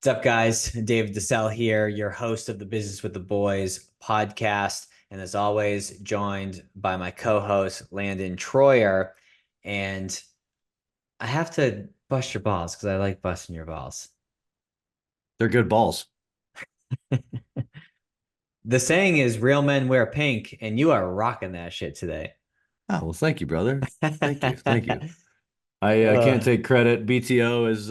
What's up, guys? Dave DeSell here, your host of the Business with the Boys podcast. And as always, joined by my co-host, Landon Troyer. And I have to bust your balls because I like busting your balls. They're good balls. The saying is real men wear pink, and you are rocking that shit today. Oh, well, thank you, brother. Thank you. Thank you. I can't Uh, take credit. BTO is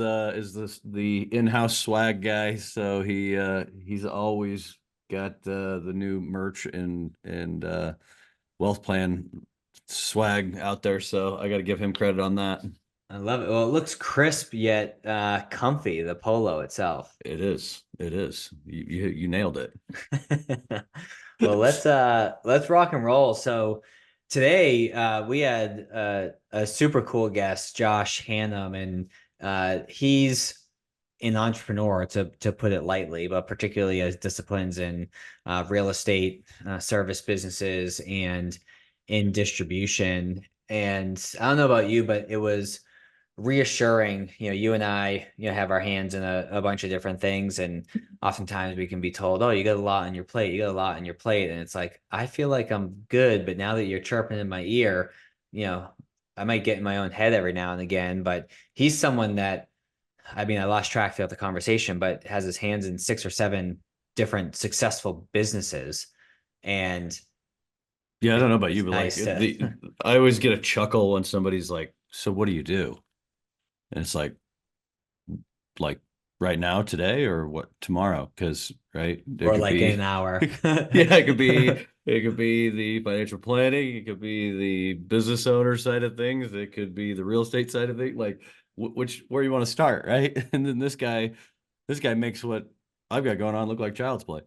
the in-house swag guy, so he's always got the new merch and wealth plan swag out there. So I got to give him credit on that. I love it. Well, it looks crisp yet comfy, the polo itself. It is. It is. You nailed it. Well, let's rock and roll. So today we had a super cool guest, Josh Hannum, and he's an entrepreneur to put it lightly, but particularly as disciplines in real estate, service businesses, and in distribution. And I don't know about you, but it was reassuring. You and I, have our hands in a bunch of different things, and oftentimes we can be told, oh, you got a lot on your plate, you got a lot on your plate, and it's like, I feel like I'm good, but now that you're chirping in my ear, you know I might get in my own head every now and again. But he's someone that, I mean, I lost track throughout the conversation, but has his hands in 6 or 7 different successful businesses. And Yeah, I don't know about you, it's but like nice to I always get a chuckle when somebody's like, "So what do you do?" And it's like right now, today, or what tomorrow? Because right, it or could like in an be, hour. yeah, it could be the financial planning, it could be the business owner side of things, it could be the real estate side of things. Like where you want to start, right? And then this guy makes what I've got going on look like child's play.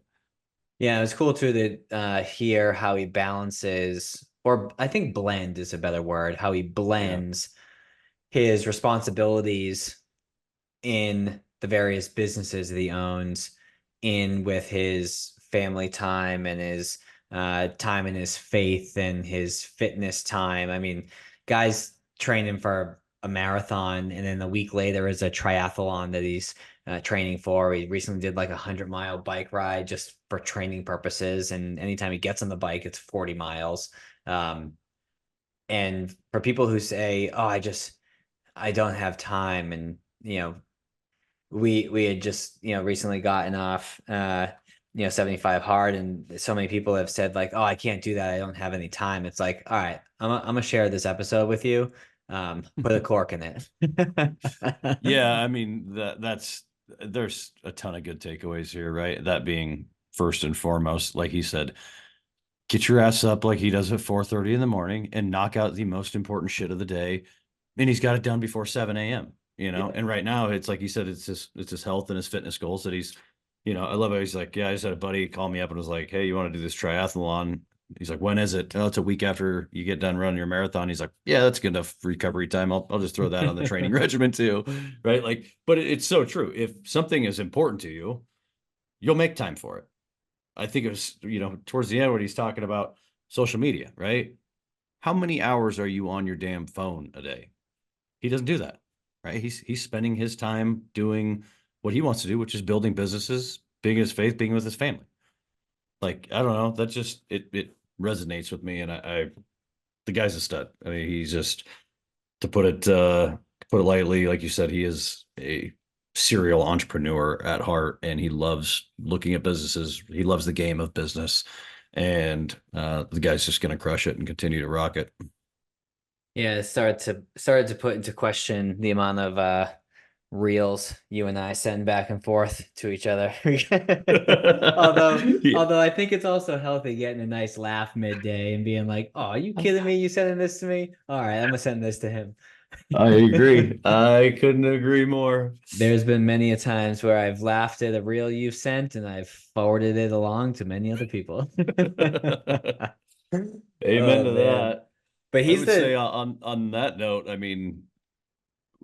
Yeah, it's cool too to hear how he balances, or I think blend is a better word, how he Yeah. blends his responsibilities in the various businesses that he owns in with his family time and his time in his faith and his fitness time. I mean, guys training for a marathon, and then a week later is a triathlon that he's training for. He recently did like 100-mile bike ride just for training purposes, and anytime he gets on the bike, it's 40 miles. Um, and for people who say, "Oh, I don't have time," and we had just recently gotten off 75 hard, and so many people have said like, oh, I can't do that, I don't have any time. It's like, all right, I'm gonna share this episode with you. Put a cork in it. Yeah, I mean that's there's a ton of good takeaways here, right? That being first and foremost, like he said, get your ass up like he does at 4:30 in the morning and knock out the most important shit of the day. And he's got it done before 7 a.m. Yeah. And right now it's like you said, it's his health and his fitness goals that I love how he's like, yeah, I just had a buddy call me up and was like, hey, you want to do this triathlon? He's like, when is it? Oh, it's a week after you get done running your marathon. He's like, yeah, that's good enough recovery time. I'll just throw that on the training regimen too. Right. Like, but it's so true. If something is important to you, you'll make time for it. I think it was, towards the end when he's talking about social media, right? How many hours are you on your damn phone a day? He doesn't do that, right? He's spending his time doing what he wants to do, which is building businesses, being in his faith, being with his family. Like, I don't know, that just it resonates with me, and I the guy's a stud. I mean, he's just, to put it lightly, like you said, he is a serial entrepreneur at heart, and he loves looking at businesses. He loves the game of business, and the guy's just going to crush it and continue to rock it. Yeah, it started to put into question the amount of reels you and I send back and forth to each other. although Yeah, although I think it's also healthy getting a nice laugh midday and being like, oh, are you kidding me? You sending this to me? All right, I'm gonna send this to him. I agree. I couldn't agree more. There's been many a times where I've laughed at a reel you've sent and I've forwarded it along to many other people. Amen Oh to man. that. But I he's would say the on that note, I mean,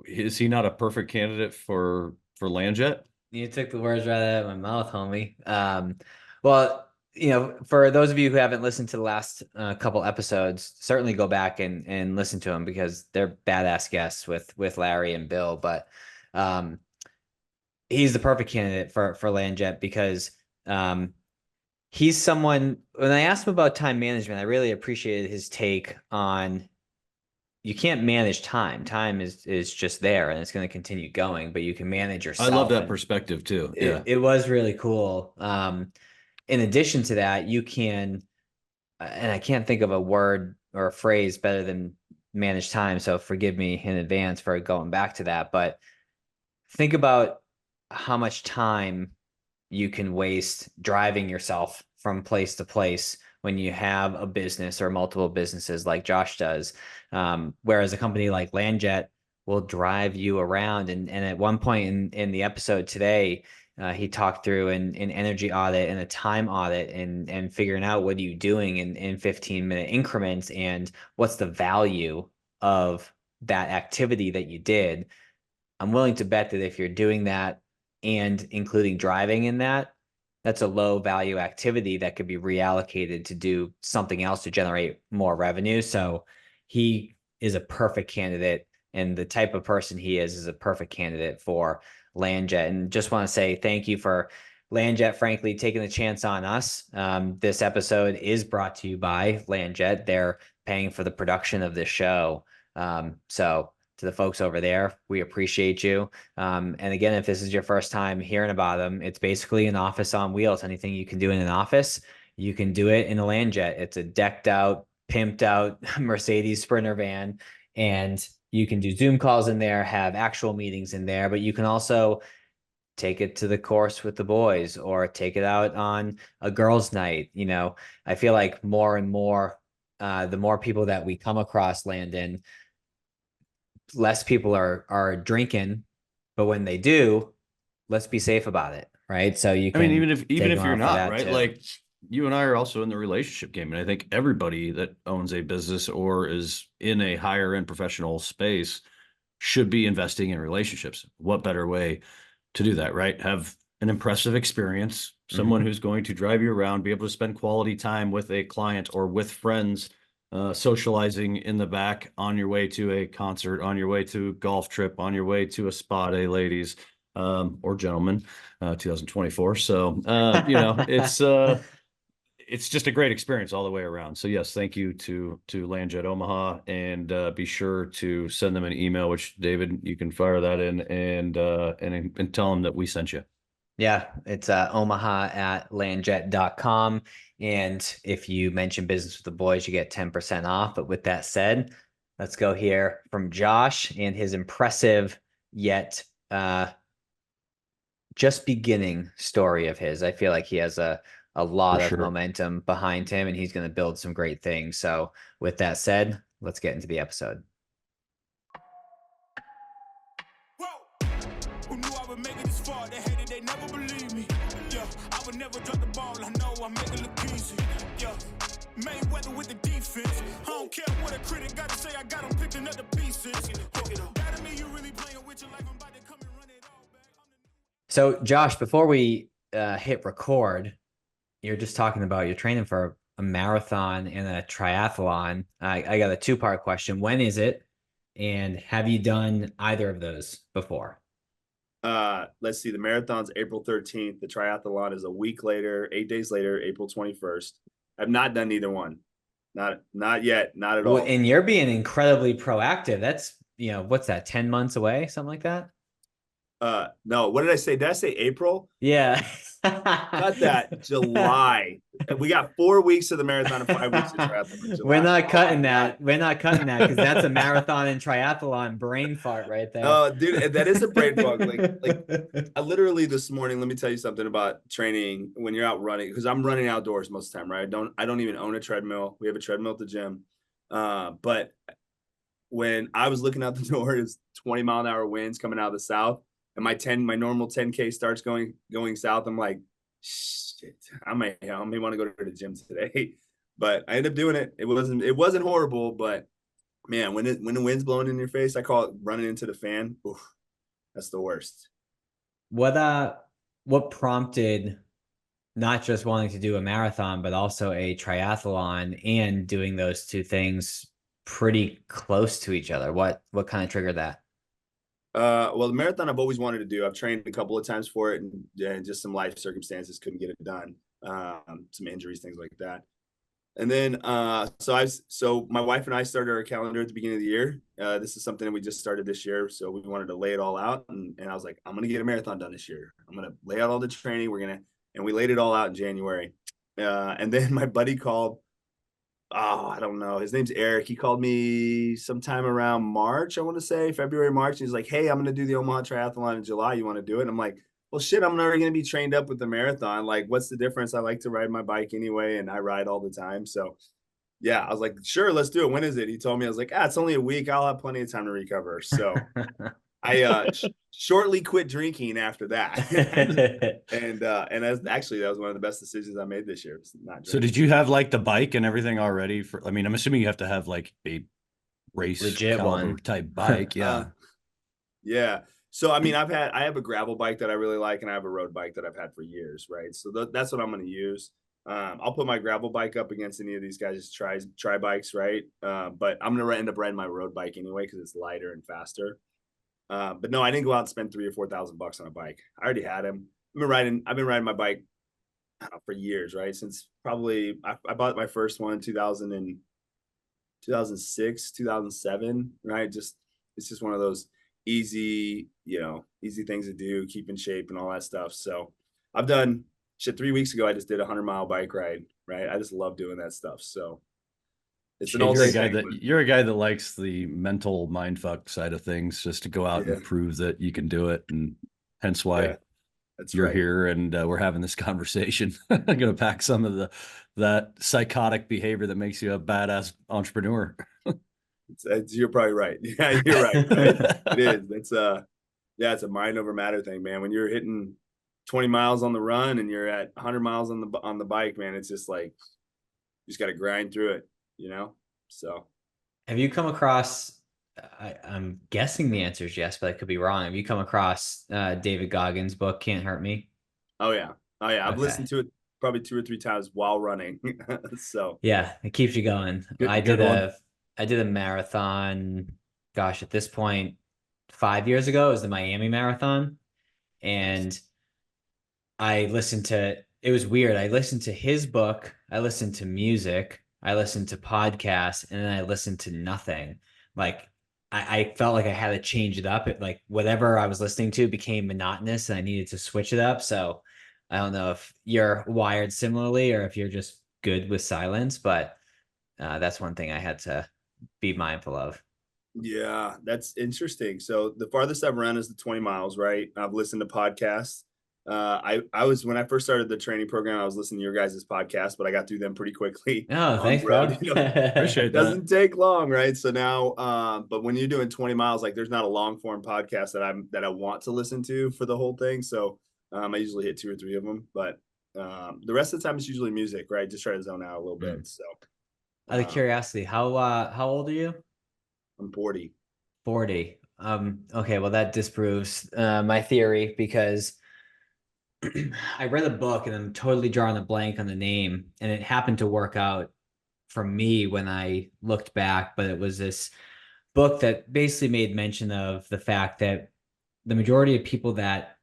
is he not a perfect candidate for Landjet? You took the words right out of my mouth, homie. Well, for those of you who haven't listened to the last couple episodes, certainly go back and listen to them because they're badass guests with Larry and Bill. But um, he's the perfect candidate for Landjet because um, he's someone. When I asked him about time management, I really appreciated his take on you can't manage time. Time is just there and it's going to continue going, but you can manage I love yourself. that And perspective too. Yeah. it was really cool. In addition to that, you can, and I can't think of a word or a phrase better than manage time. So forgive me in advance for going back to that. But think about how much time you can waste driving yourself from place to place when you have a business or multiple businesses like Josh does. Whereas a company like Landjet will drive you around. And at one point in the episode today, he talked through an energy audit and a time audit and figuring out what are you doing in 15-minute increments and what's the value of that activity that you did. I'm willing to bet that if you're doing that and including driving in that, that's a low value activity that could be reallocated to do something else to generate more revenue. So he is a perfect candidate. And the type of person he is a perfect candidate for Landjet. And just want to say thank you for Landjet, frankly, taking the chance on us. This episode is brought to you by Landjet. They're paying for the production of this show. So to the folks over there, we appreciate you. And again, if this is your first time hearing about them, it's basically an office on wheels. Anything you can do in an office, you can do it in a Landjet. It's a decked out, pimped out Mercedes Sprinter van, and you can do Zoom calls in there, have actual meetings in there, but you can also take it to the course with the boys or take it out on a girls' night. I feel like more and more, the more people that we come across, Landon, less people are drinking, but when they do, let's be safe about it, right? So you I mean, can even take them if you're out for not, that right? too. Like you and I are also in the relationship game. And I think everybody that owns a business or is in a higher end professional space should be investing in relationships. What better way to do that, right? Have an impressive experience, someone Mm-hmm. who's going to drive you around, be able to spend quality time with a client or with friends, socializing in the back on your way to a concert, on your way to a golf trip, on your way to a spa day, ladies, or gentlemen, 2024. So, it's just a great experience all the way around. So yes, thank you to Landjet Omaha, and be sure to send them an email, which David, you can fire that in and tell them that we sent you. Yeah, it's omaha@landjet.com. And if you mention business with the boys, you get 10% off. But with that said, let's go hear from Josh and his impressive yet just beginning story of his. I feel like he has a For lot of sure. momentum behind him and he's going to build some great things. So, with that said, let's get into the episode. Whoa. Who knew I would make it this far? They hated, they never believe me. Yeah, I would never drop the ball. I know I make it look easy. Yeah, Mayweather with the defense. I don't care what a critic got to say. I got them picking up the pieces. That to me, you really playing with your life. I'm about to come and run it all back. So, Josh, before we hit record, you're just talking about you're training for a marathon and a triathlon. I got a two-part question. When is it? And have you done either of those before? Let's see. The marathon's April 13th. The triathlon is a week later, 8 days later, April 21st. I've not done either one. Not yet. Not at all. And you're being incredibly proactive. That's, what's that, 10 months away, something like that? No, what did I say? Did I say April? Yeah. Cut that. July. We got 4 weeks of the marathon and 5 weeks of triathlon. We're July. not Oh cutting my that. God. We're not cutting that because that's a marathon and triathlon brain fart right there. Oh, dude, that is a brain fog. Like I literally this morning, let me tell you something about training when you're out running, because I'm running outdoors most of the time, right? I don't even own a treadmill. We have a treadmill at the gym. But when I was looking out the door, it's 20-mile-an-hour winds coming out of the south, and my normal 10K starts going south. I'm like, shit, I may want to go to the gym today. But I ended up doing it. It wasn't horrible, but man, when the wind's blowing in your face, I call it running into the fan. Oof, that's the worst. What prompted not just wanting to do a marathon, but also a triathlon and doing those two things pretty close to each other? What kind of triggered that? Well, the marathon I've always wanted to do. I've trained a couple of times for it, and just some life circumstances couldn't get it done. Some injuries, things like that. And then, so my wife and I started our calendar at the beginning of the year. This is something that we just started this year. So we wanted to lay it all out. And I was like, I'm going to get a marathon done this year. I'm going to lay out all the training. And we laid it all out in January. And then my buddy called, I don't know. His name's Eric. He called me sometime around March, I want to say February, March. He's like, hey, I'm going to do the Omaha Triathlon in July. You want to do it? And I'm like, well, shit, I'm never going to be trained up with the marathon. Like, what's the difference? I like to ride my bike anyway, and I ride all the time. So, yeah, I was like, sure, let's do it. When is it? He told me, I was like, it's only a week. I'll have plenty of time to recover. So I shortly quit drinking after that. and that was one of the best decisions I made this year. Not so did you have like the bike and everything already for, I mean, I'm assuming you have to have like a race legit one type bike. Yeah. Yeah. So, I mean, I have a gravel bike that I really like, and I have a road bike that I've had for years. Right. So that's what I'm going to use. I'll put my gravel bike up against any of these guys' try bikes. Right. But I'm going to end up riding my road bike anyway, cause it's lighter and faster. But no, I didn't go out and spend $3,000 or $4,000 on a bike. I already had him. I've been riding my bike for years, right? Since probably I bought my first one in 2006, 2007, right? It's just one of those easy things to do, keep in shape and all that stuff. So I've done shit. 3 weeks ago, I just did a 100-mile bike ride, right? I just love doing that stuff. So it's an old you're a guy that likes the mental mindfuck side of things, just to go out and prove that you can do it. And hence why you're here and we're having this conversation. I'm going to pack some of that psychotic behavior that makes you a badass entrepreneur. You're probably right. Yeah, you're right. It is. It's a mind over matter thing, man. When you're hitting 20 miles on the run and you're at 100 miles on the bike, man, it's just like, you just got to grind through it. So have you come across, I'm guessing the answer is yes, but I could be wrong. Have you come across David Goggins' book, Can't Hurt Me? Oh yeah. I've listened to it probably 2 or 3 times while running. So yeah, it keeps you going. I did a marathon, gosh, at this point 5 years ago. It was the Miami Marathon. And it was weird. I listened to his book, I listened to music, I listened to podcasts, and then I listened to nothing. Like I felt like I had to change it up. Like whatever I was listening to became monotonous and I needed to switch it up. So I don't know if you're wired similarly or if you're just good with silence, but that's one thing I had to be mindful of. Yeah, that's interesting. So the farthest I've run is the 20 miles, right? I've listened to podcasts. When I first started the training program, I was listening to your guys' podcast, but I got through them pretty quickly. Oh, thanks, bro. Appreciate that. It doesn't take long, right? So now, but when you're doing 20 miles, like there's not a long form podcast that I want to listen to for the whole thing. So I usually hit 2 or 3 of them, but the rest of the time it's usually music, right? Just try to zone out a little bit. So out of curiosity, how old are you? I'm 40. 40. Okay, well that disproves my theory, because I read a book and I'm totally drawing a blank on the name, and it happened to work out for me when I looked back, but it was this book that basically made mention of the fact that the majority of people that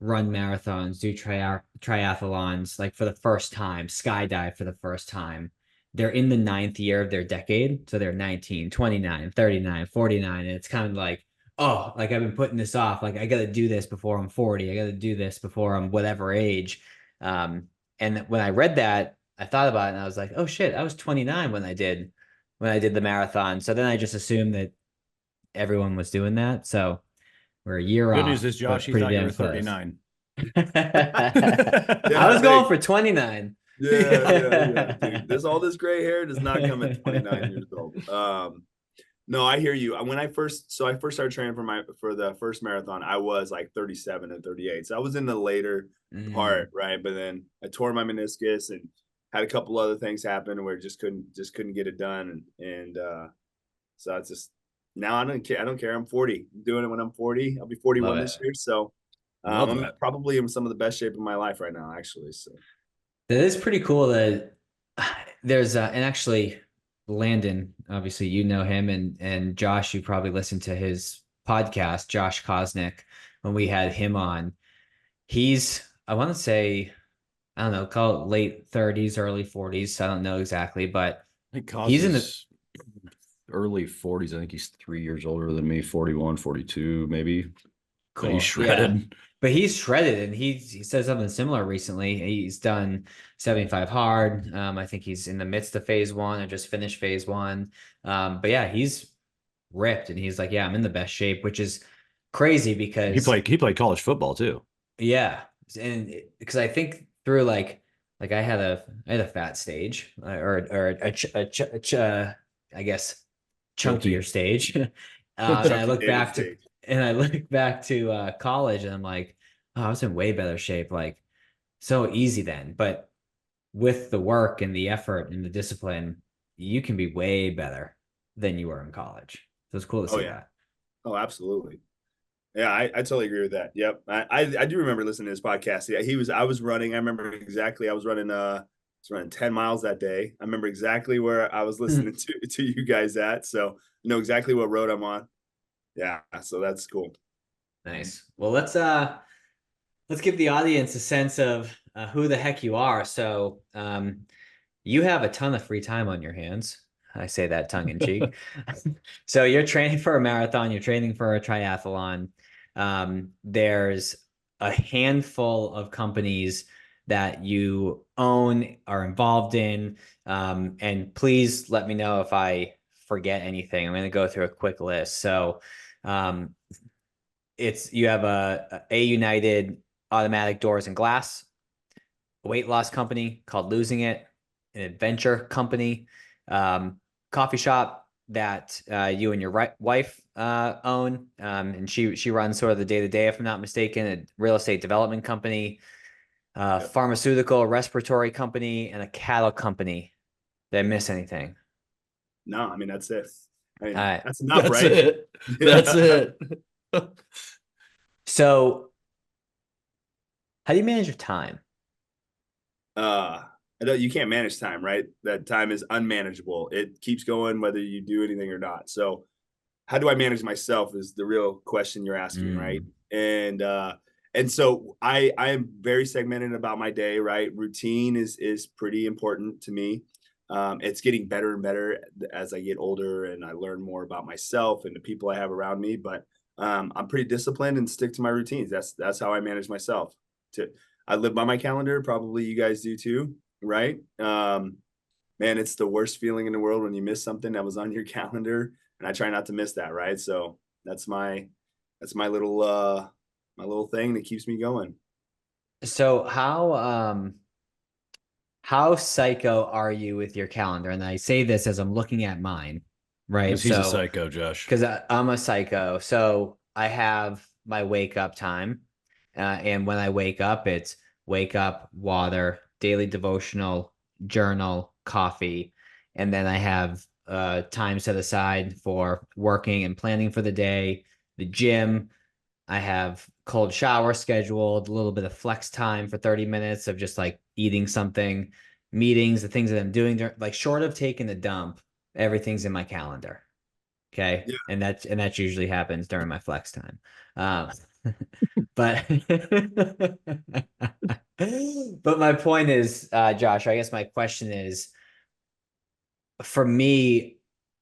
run marathons, do triathlons, like for the first time, skydive for the first time, they're in the 9th year of their decade. So they're 19, 29, 39, 49. And it's kind of like, oh, like I've been putting this off. Like I got to do this before I'm 40. I got to do this before I'm whatever age. And when I read that, I thought about it and I was like, oh shit, I was 29 when I did the marathon. So then I just assumed that everyone was doing that. So we're a year off. Good news is, Josh, he thought you were 39. I was going for 29. Yeah. Dude, all this gray hair does not come at 29 years old. No, I hear you. When I first started training for the first marathon, I was like 37 and 38. So I was in the later part, right? But then I tore my meniscus and had a couple other things happen where just couldn't get it done. And so it's just, now I don't care. I'm 40. I'm doing it when I'm 40. I'll be 41 this year. So I'm probably in some of the best shape of my life right now, actually. So that is pretty cool that there's and actually Landon, obviously you know him, and Josh, you probably listened to his podcast, Josh Kosnick, when we had him on. He's, I want to say, I don't know, call it late 30s, early 40s. I don't know exactly, but I think he's in the early 40s. I think he's 3 years older than me, 41, 42, maybe. But he's cool. Yeah. shredded. But he's shredded, and he said something similar recently. He's done 75 hard. I think he's in the midst of phase one or just finished phase one. But yeah, he's ripped, and he's like, yeah, I'm in the best shape, which is crazy because He played college football too. yeah, and because I think through like I had a fat stage or I guess Guilty. chunkier stage. And I Chucky look David back to stage. college, and I'm like, oh, I was in way better shape, like so easy then. But with the work and the effort and the discipline, you can be way better than you were in college. So it's cool to Oh see yeah. that. Oh, absolutely. Yeah, I totally agree with that. Yep. I do remember listening to his podcast. Yeah, I was running. I remember exactly. I was running 10 miles that day. I remember exactly where I was listening to you guys at. So I know exactly what road I'm on. Yeah. So that's cool. Nice. Well, let's give the audience a sense of who the heck you are. So, you have a ton of free time on your hands. I say that tongue in cheek. So you're training for a marathon, you're training for a triathlon. There's a handful of companies that you own, are involved in. And please let me know if I forget anything. I'm going to go through a quick list. So, um, you have a United automatic doors and glass, a weight loss company called Losing It, an adventure company, coffee shop that you and your wife own, and she runs sort of the day to day, if I'm not mistaken, a real estate development company, Yep. pharmaceutical, respiratory company, and a cattle company. Did I miss anything? No, I mean that's it. I All mean right. that's enough, That's right? it. That's Yeah. it. So, how do you manage your time? uh I know you can't manage time, right? That time is unmanageable. It keeps going whether you do anything or not. So how do I manage myself is the real question you're asking, right? Mm. And so I am very segmented about my day, right? Routine is pretty important to me. It's getting better and better as I get older and I learn more about myself and the people I have around me. But I'm pretty disciplined and stick to my routines. That's how I manage myself. To I live by my calendar. Probably you guys do too, right? Man, it's the worst feeling in the world when you miss something that was on your calendar, and I try not to miss that, right? So that's my little thing that keeps me going. So how psycho are you with your calendar? And I say this as I'm looking at mine, right? Because he's a So, psycho, Josh. because I'm a psycho. So I have my wake up time. And when I wake up, it's wake up, water, daily devotional, journal, coffee. And then I have time set aside for working and planning for the day, the gym. I have cold shower scheduled, a little bit of flex time for 30 minutes of just like eating something, meetings, the things that I'm doing there, like short of taking a dump, everything's in my calendar. Okay. Yeah. And that usually happens during my flex time. Um, but but my point is, Josh, I guess my question is, for me,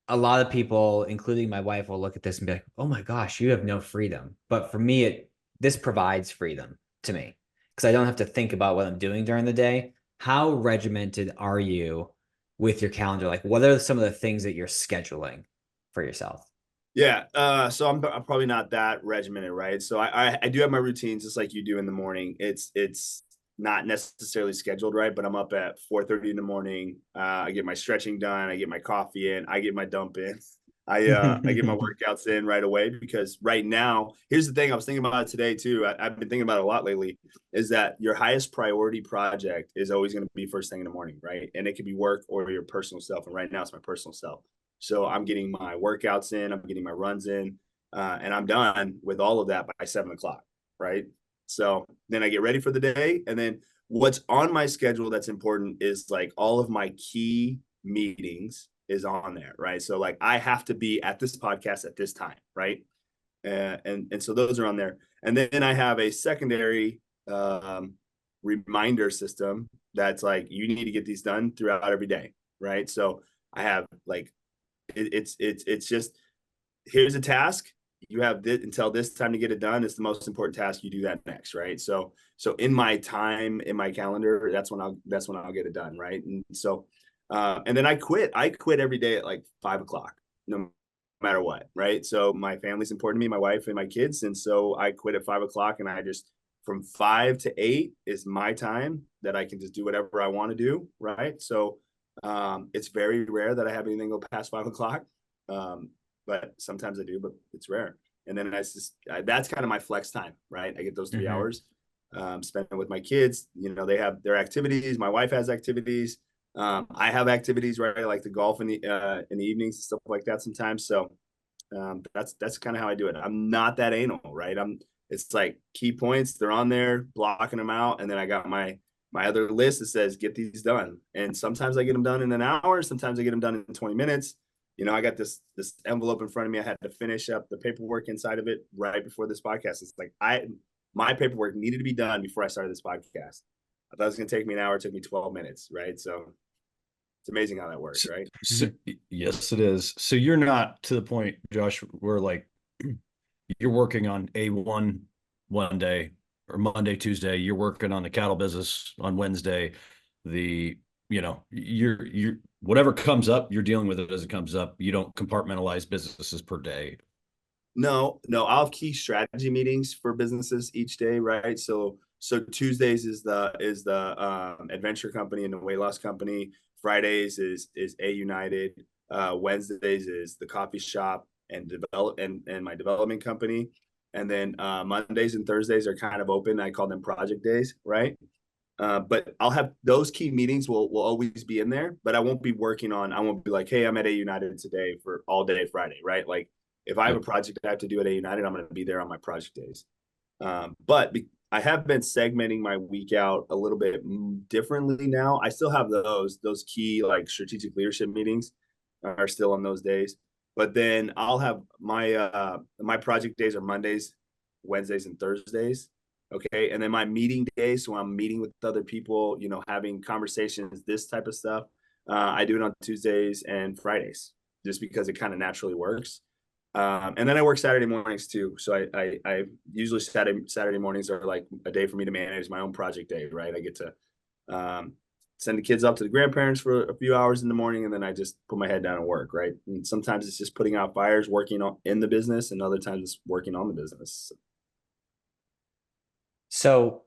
a lot of people, including my wife, will look at this and be like, "Oh my gosh, you have no freedom." But for me, this provides freedom to me because I don't have to think about what I'm doing during the day. How regimented are you with your calendar? Like, what are some of the things that you're scheduling for yourself? Yeah. So I'm probably not that regimented, right? So I do have my routines just like you do in the morning. It's not necessarily scheduled, right? But I'm up at 4:30 in the morning. I get my stretching done. I get my coffee in. I get my dump in. I get my workouts in right away because right now, here's the thing. I was thinking about it today too. I've been thinking about it a lot lately. Is that your highest priority project is always going to be first thing in the morning, right? And it could be work or your personal self. And right now, it's my personal self. So I'm getting my workouts in, I'm getting my runs in, and I'm done with all of that by 7 o'clock, right? So then I get ready for the day. And then what's on my schedule that's important is like all of my key meetings is on there, right? So like I have to be at this podcast at this time, right? And so those are on there. And then I have a secondary reminder system that's like, you need to get these done throughout every day, right? So I have like, it's just, here's a task. You have this until this time to get it done. It's the most important task. You do that next, right? So in my time, in my calendar, that's when I'll get it done, right? And so, and then I quit every day at like 5 o'clock, no matter what, right? So my family's important to me, my wife and my kids, and so I quit at 5 o'clock, and I just, from 5 to 8 is my time that I can just do whatever I want to do, right? So it's very rare that I have anything go past 5 o'clock. But sometimes I do, but it's rare. And then that's kind of my flex time, right? I get those 3 hours, spending with my kids. You know, they have their activities. My wife has activities. I have activities, right? I like to golf in the evenings and stuff like that sometimes. So that's kind of how I do it. I'm not that anal, right? It's like key points. They're on there, blocking them out. And then I got my other list that says, get these done. And sometimes I get them done in an hour. Sometimes I get them done in 20 minutes. You know, I got this envelope in front of me. I had to finish up the paperwork inside of it right before this podcast. It's like my paperwork needed to be done before I started this podcast. I thought it was going to take me an hour. It took me 12 minutes, right? So it's amazing how that works, right? So, yes, it is. So you're not to the point, Josh, where like you're working on A1 one day, or Monday, Tuesday, you're working on the cattle business on Wednesday. You're whatever comes up, you're dealing with it as it comes up. You don't compartmentalize businesses per day. No, I'll have key strategy meetings for businesses each day, right? So Tuesdays is the adventure company and the weight loss company. Fridays is A United. Wednesdays is the coffee shop and my development company. And then Mondays and Thursdays are kind of open. I call them project days, right? But I'll have those key meetings will always be in there, but I won't be like, hey, I'm at A United today for all day Friday, right? Like if I have a project I have to do at A United, I'm going to be there on my project days. But I have been segmenting my week out a little bit differently now. I still have those key like strategic leadership meetings are still on those days, but then I'll have my project days are Mondays, Wednesdays, and Thursdays. Okay. And then my meeting days, so I'm meeting with other people, you know, having conversations, this type of stuff. I do it on Tuesdays and Fridays just because it kind of naturally works. And then I work Saturday mornings too. So I usually Saturday mornings are like a day for me to manage my own project day, right? I get to send the kids up to the grandparents for a few hours in the morning, and then I just put my head down and work, right? And sometimes it's just putting out fires, working in the business, and other times it's working on the business. So,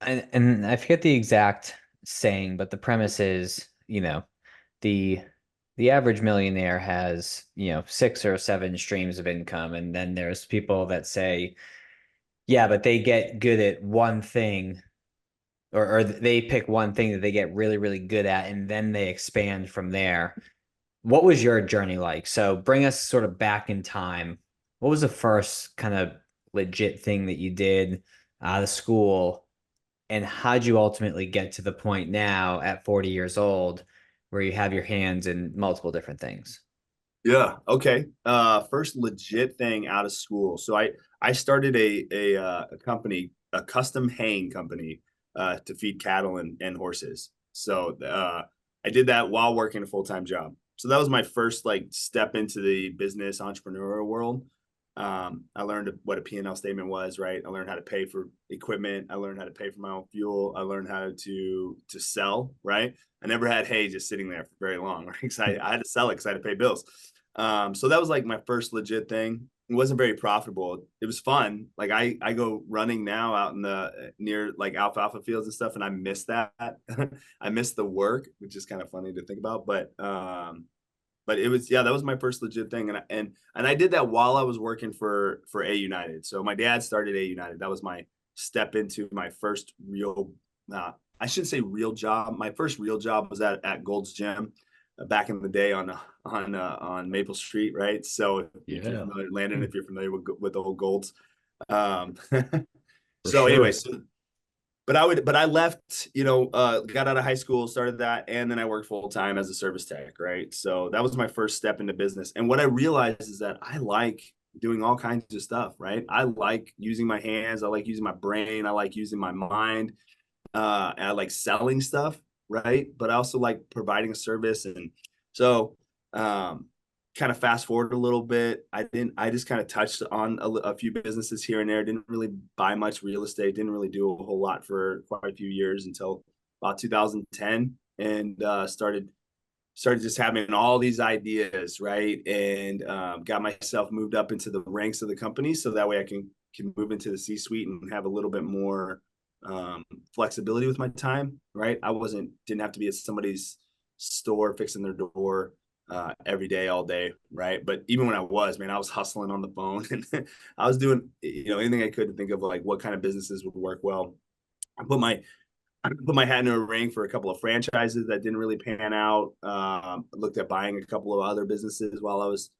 and I forget the exact saying, but the premise is, you know, the average millionaire has, 6 or 7 streams of income. And then there's people that say, yeah, but they get good at one thing, or they pick one thing that they get really, really good at, and then they expand from there. What was your journey like? So bring us sort of back in time. What was the first kind of legit thing that you did out of school? And how'd you ultimately get to the point now at 40 years old where you have your hands in multiple different things? Yeah. Okay. First legit thing out of school. So I started a company, a custom haying company, to feed cattle and horses. So I did that while working a full-time job. So that was my first like step into the business entrepreneurial world. I learned what a P&L statement was, right? I learned how to pay for equipment. I learned how to pay for my own fuel. I learned how to sell, right? I never had hay just sitting there for very long, right? Because I had to sell it because I had to pay bills. So that was like my first legit thing. It wasn't very profitable. It was fun. Like I go running now out in the near like alfalfa fields and stuff, and I miss that. I miss the work, which is kind of funny to think about. But it was, yeah, that was my first legit thing. And I did that while I was working for A United. So my dad started A United. That was my step into my first real, I shouldn't say real job. My first real job was at Gold's Gym back in the day on Maple Street, right? So if you're familiar, Landon, if you're familiar with the old Golds. So sure. anyway, but I left, got out of high school, started that, and then I worked full time as a service tech, right? So that was my first step into business. And what I realized is that I like doing all kinds of stuff, right? I like using my hands. I like using my brain. I like using my mind. I like selling stuff, right? But I also like providing a service. And so, kind of fast forward a little bit. I just kind of touched on a few businesses here and there. Didn't really buy much real estate. Didn't really do a whole lot for quite a few years until about 2010, and started just having all these ideas, right? And got myself moved up into the ranks of the company, so that way I can move into the C-suite and have a little bit more flexibility with my time, right? Didn't have to be at somebody's store fixing their door every day, all day, right? But even when I was, man, I was hustling on the phone and I was doing, anything I could to think of like what kind of businesses would work well. I put my hat in a ring for a couple of franchises that didn't really pan out. Looked at buying a couple of other businesses while I was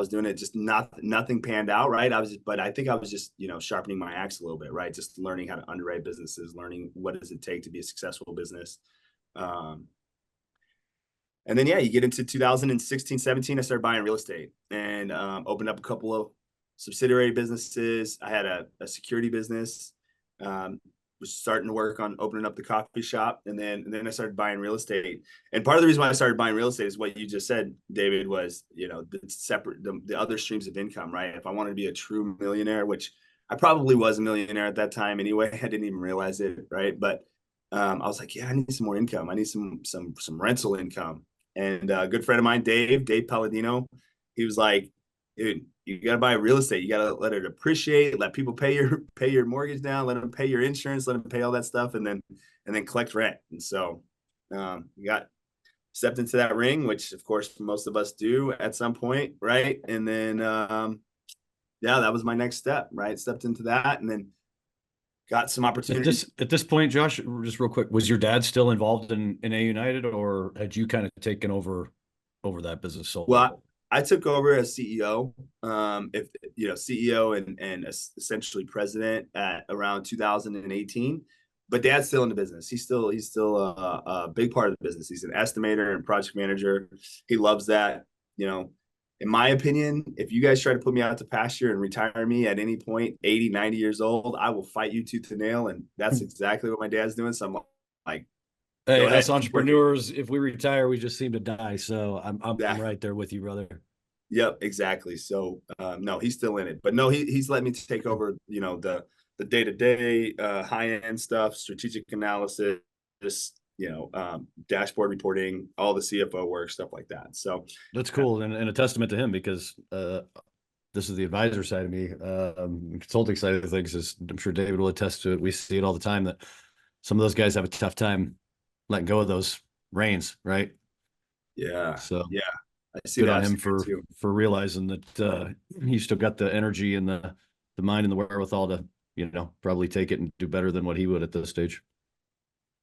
doing it. Just nothing panned out, right? But I think I was just, sharpening my axe a little bit, right? Just learning how to underwrite businesses, learning what does it take to be a successful business. And then, you get into 2016, 17, I started buying real estate and opened up a couple of subsidiary businesses. I had a security business, was starting to work on opening up the coffee shop. And then I started buying real estate. And part of the reason why I started buying real estate is what you just said, David, was, the other streams of income, right? If I wanted to be a true millionaire, which I probably was a millionaire at that time anyway, I didn't even realize it, right? But I was like, I need some more income. I need some rental income. And a good friend of mine, Dave Palladino, he was like, dude, you got to buy real estate. You got to let it appreciate, let people pay your mortgage down, let them pay your insurance, let them pay all that stuff, and then collect rent. And so stepped into that ring, which of course most of us do at some point, right? And then that was my next step, right? Stepped into that and then got some opportunities. At this point, Josh, just real quick, was your dad still involved in A United, or had you kind of taken over that business solo? Well, I took over as CEO, CEO and essentially president at around 2018. But Dad's still in the business. He's still a big part of the business. He's an estimator and project manager. He loves that. In my opinion, if you guys try to put me out to pasture and retire me at any point, 80, 90 years old, I will fight you tooth and nail. And that's exactly what my dad's doing. So I'm like, hey, us entrepreneurs, if we retire, we just seem to die. So I'm right there with you, brother. Yep, exactly. So no, he's still in it, but no, he's let me take over, the day-to-day high-end stuff, strategic analysis, dashboard reporting, all the CFO work, stuff like that. So that's cool. And a testament to him, because this is the advisor side of me. Consulting side of things is, I'm sure David will attest to it. We see it all the time that some of those guys have a tough time letting go of those reins, right? Yeah. So yeah, I see good that on him for realizing that he's still got the energy and the mind and the wherewithal to, probably take it and do better than what he would at this stage.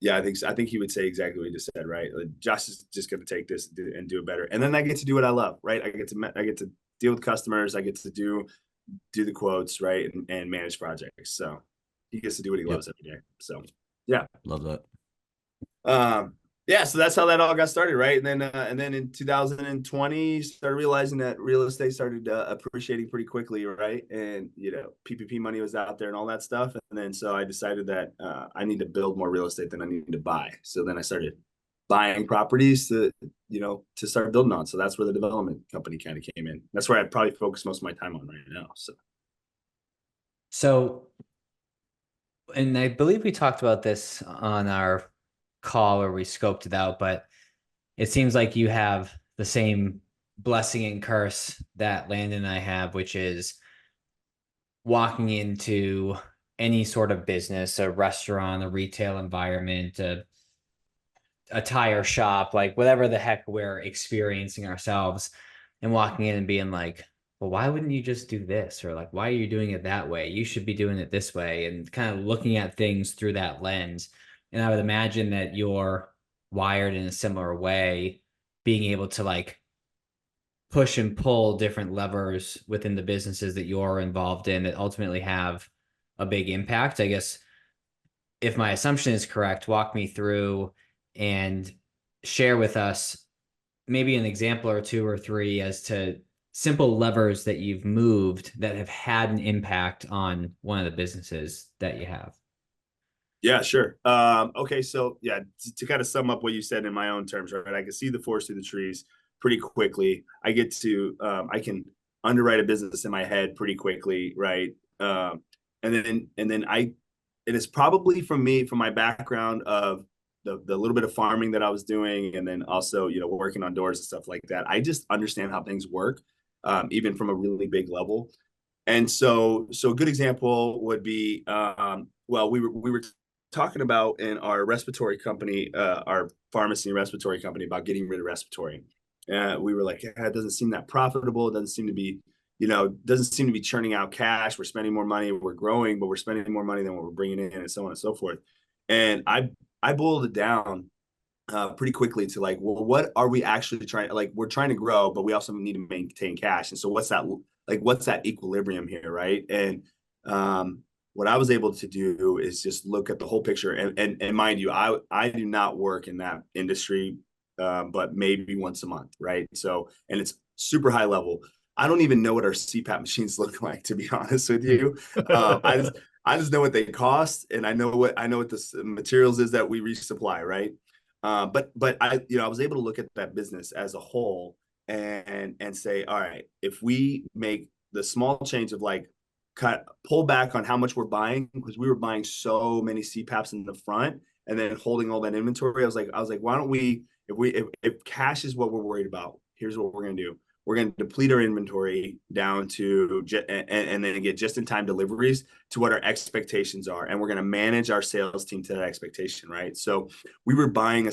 Yeah, I think he would say exactly what you just said, right? Like, Josh is just going to take this and do it better, and then I get to do what I love, right? I get to deal with customers. I get to do the quotes, right, and manage projects. So he gets to do what he loves every day. So yeah, love that. So that's how that all got started, right? And then in 2020, started realizing that real estate started appreciating pretty quickly, right? And PPP money was out there and all that stuff. And then so I decided that I need to build more real estate than I need to buy. So then I started buying properties to start building on. So that's where the development company kind of came in. That's where I probably focus most of my time on right now. So, and I believe we talked about this on our call where we scoped it out, but it seems like you have the same blessing and curse that Landon and I have, which is walking into any sort of business, a restaurant, a retail environment, a tire shop, like whatever the heck we're experiencing ourselves, and walking in and being like, well, why wouldn't you just do this? Or like, why are you doing it that way? You should be doing it this way. And kind of looking at things through that lens. And I would imagine that you're wired in a similar way, being able to like push and pull different levers within the businesses that you're involved in that ultimately have a big impact. I guess if my assumption is correct, walk me through and share with us maybe an example or two or three as to simple levers that you've moved that have had an impact on one of the businesses that you have? Yeah, sure. Okay, so yeah, to kind of sum up what you said in my own terms, right? I can see the forest through the trees pretty quickly. I get to, I can underwrite a business in my head pretty quickly, right? And it's probably from me, from my background of the little bit of farming that I was doing, and then also, working on doors and stuff like that. I just understand how things work, even from a really big level. And so a good example would be, well, we were talking about in our respiratory company, our pharmacy and respiratory company, about getting rid of respiratory. We were like, yeah, it doesn't seem that profitable. It doesn't seem to be, doesn't seem to be churning out cash. We're spending more money. We're growing, but we're spending more money than what we're bringing in, and so on and so forth. And I boiled it down pretty quickly to like, well, what are we actually trying? Like, we're trying to grow, but we also need to maintain cash. And so what's that equilibrium here, right? And what I was able to do is just look at the whole picture. And mind you, I do not work in that industry, but maybe once a month, right? So, and it's super high level. I don't even know what our CPAP machines look like, to be honest with you. I just know what they cost, and I know what the materials is that we resupply, right? But I was able to look at that business as a whole and say, all right, if we make the small change of like pull back on how much we're buying, because we were buying so many CPAPs in the front and then holding all that inventory. I was like, why don't we, if cash is what we're worried about, here's what we're going to do. We're going to deplete our inventory down to and then get just in time deliveries to what our expectations are. And we're going to manage our sales team to that expectation, right? So we were buying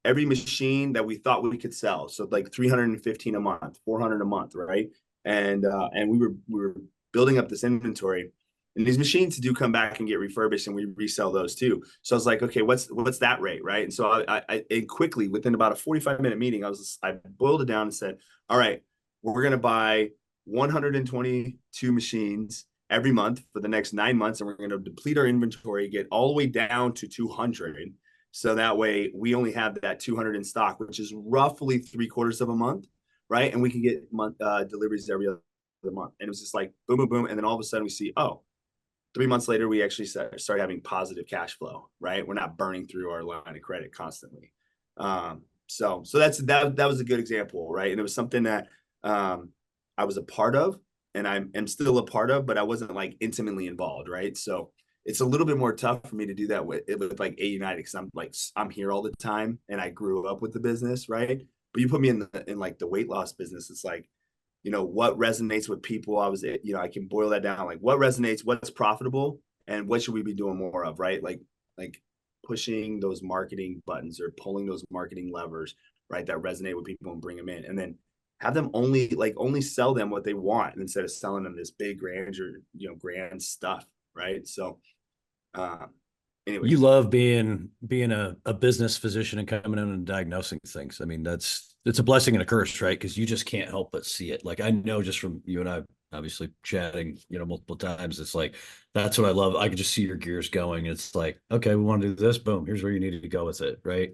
every machine that we thought we could sell. So like 315 a month, 400 a month, right? And we were building up this inventory. And these machines do come back and get refurbished, and we resell those too. So I was like, okay, what's that rate, right? And so I quickly, within about a 45-minute meeting, I boiled it down and said, all right, we're going to buy 122 machines every month for the next 9 months, and we're going to deplete our inventory, get all the way down to 200. So that way we only have that 200 in stock, which is roughly 3/4 of a month, right? And we can get deliveries every other month. And it was just like boom, boom, boom. And then all of a sudden we see, 3 months later, we actually start having positive cash flow, right? We're not burning through our line of credit constantly. So that was a good example, right? And it was something that I was a part of, and I'm still a part of, but I wasn't like intimately involved, right? So it's a little bit more tough for me to do that with like A United, because I'm here all the time, and I grew up with the business, right? But you put me in like the weight loss business, it's like, what resonates with people. I can boil that down, like what resonates, what's profitable, and what should we be doing more of, right? Like pushing those marketing buttons or pulling those marketing levers, right, that resonate with people and bring them in, and then have them only sell them what they want instead of selling them this big grand stuff, right? So anyways. You love being a business physician and coming in and diagnosing things. I mean, it's a blessing and a curse, right? Because you just can't help but see it. Like, I know just from you and I obviously chatting, multiple times, it's like, that's what I love. I can just see your gears going. It's like, okay, we want to do this. Boom. Here's where you needed to go with it. Right.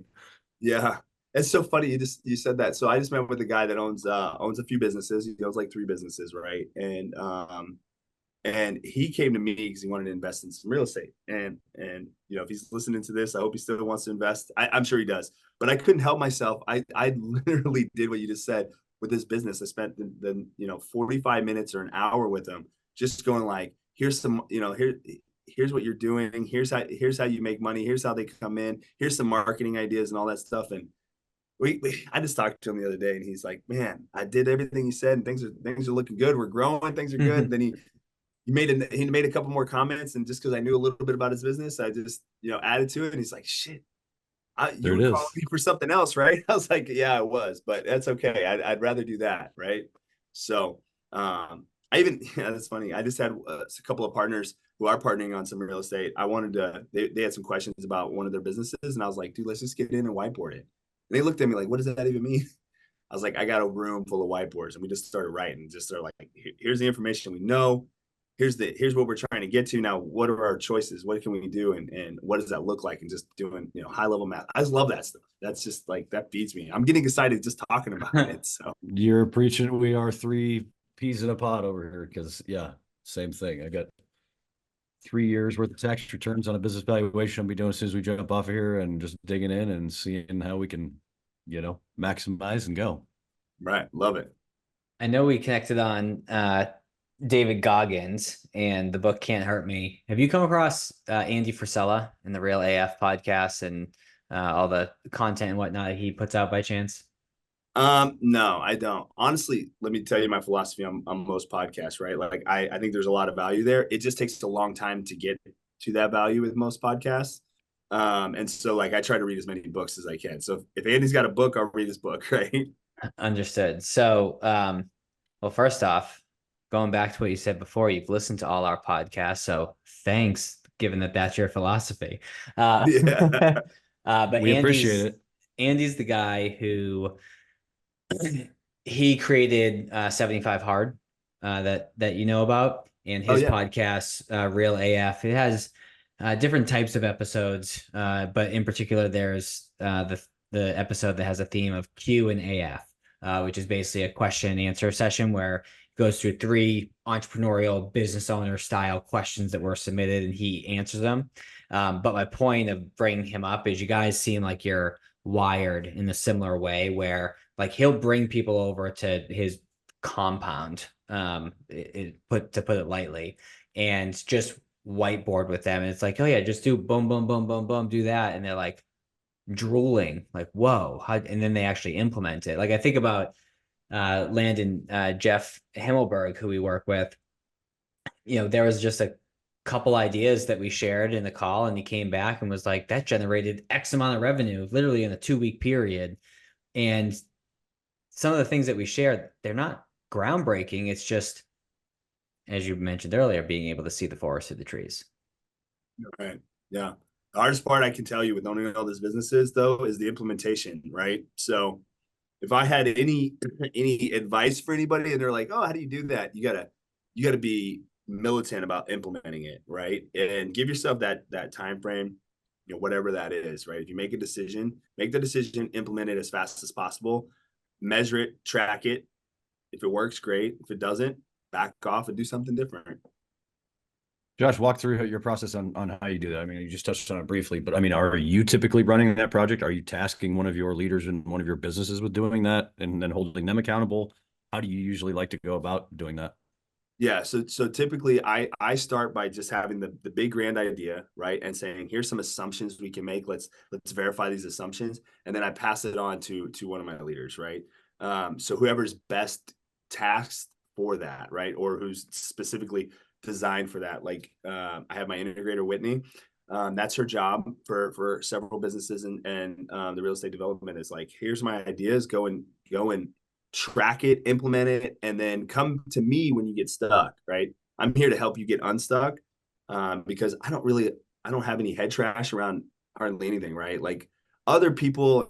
Yeah. It's so funny. You said that. So I just met with a guy that owns a few businesses. He owns like 3 businesses. Right. And he came to me because he wanted to invest in some real estate. And if he's listening to this, I hope he still wants to invest. I'm sure he does, but I couldn't help myself. I literally did what you just said with this business. I spent the 45 minutes or an hour with him, just going like, here's some, here's what you're doing. Here's how you make money. Here's how they come in. Here's some marketing ideas and all that stuff. And I just talked to him the other day, and he's like, man, I did everything he said, and things are looking good. We're growing. Things are good. Then he made a couple more comments, and just because I knew a little bit about his business, I just added to it. And he's like, shit, you were calling me for something else, right? I was like, yeah, I was, but that's okay. I'd rather do that, right? So that's funny. I just had a couple of partners who are partnering on some real estate. They had some questions about one of their businesses, and I was like, dude, let's just get in and whiteboard it. And they looked at me like, what does that even mean? I was like, I got a room full of whiteboards, and we just started writing. Just started like, here's the information we know. here's what we're trying to get to. Now, what are our choices? What can we do? And what does that look like? And just doing, high level math. I just love that stuff. That's just like, that feeds me. I'm getting excited just talking about it. So You're preaching. We are three peas in a pod over here. Cause yeah, same thing. I got 3 years worth of tax returns on a business valuation I'll be doing as soon as we jump off of here, and just digging in and seeing how we can, maximize and go. right, love it. I know we connected on David Goggins and the book Can't Hurt Me. Have you come across Andy Frisella in the Real AF podcast and all the content and whatnot he puts out by chance? No, I don't. Honestly, let me tell you my philosophy on most podcasts, right? Like I think there's a lot of value there. It just takes a long time to get to that value with most podcasts. And so like I try to read as many books as I can. So if Andy's got a book, I'll read his book, right? Understood. So, well, first off, going back to what you said before, you've listened to all our podcasts. So thanks, given that that's your philosophy. Yeah. But We appreciate it. Andy's the guy who he created 75 Hard that you know about, and his podcast, Real AF. It has different types of episodes, but in particular, there's the episode that has a theme of Q and AF, which is basically a question and answer session where it goes through 3 entrepreneurial business owner style questions that were submitted and he answers them. But my point of bringing him up is you guys seem like you're wired in a similar way where like he'll bring people over to his compound, to put it lightly, and just whiteboard with them. And it's like, oh yeah, just do boom, boom, boom, boom, boom, do that. And they're like drooling, like, whoa. And then they actually implement it. Like I think about Landon, Jeff Himmelberg, who we work with. There was just a couple ideas that we shared in the call, and he came back and was like, that generated X amount of revenue literally in a 2-week period. And some of the things that we shared, they're not groundbreaking. It's just, as you mentioned earlier, being able to see the forest through the trees. Right. Yeah. The hardest part I can tell you with owning all these businesses though is the implementation, right? So if I had any advice for anybody and they're like, oh, how do you do that? You gotta be militant about implementing it, right? And give yourself that time frame, whatever that is, right? If you make a decision, make the decision, implement it as fast as possible, measure it, track it. If it works, great. If it doesn't, back off and do something different. Josh, walk through your process on how you do that. I mean, you just touched on it briefly, but I mean, are you typically running that project? Are you tasking one of your leaders in one of your businesses with doing that and then holding them accountable? How do you usually like to go about doing that? Yeah, so typically I start by just having the big grand idea, right? And saying, here's some assumptions we can make. Let's verify these assumptions. And then I pass it on to one of my leaders, right? So whoever's best tasked for that, right? Or who's specifically designed for that. Like I have my integrator, Whitney. That's her job for several businesses and the real estate development is like, here's my ideas, go and track it, implement it, and then come to me when you get stuck, right? I'm here to help you get unstuck because I don't have any head trash around hardly anything, right? Like other people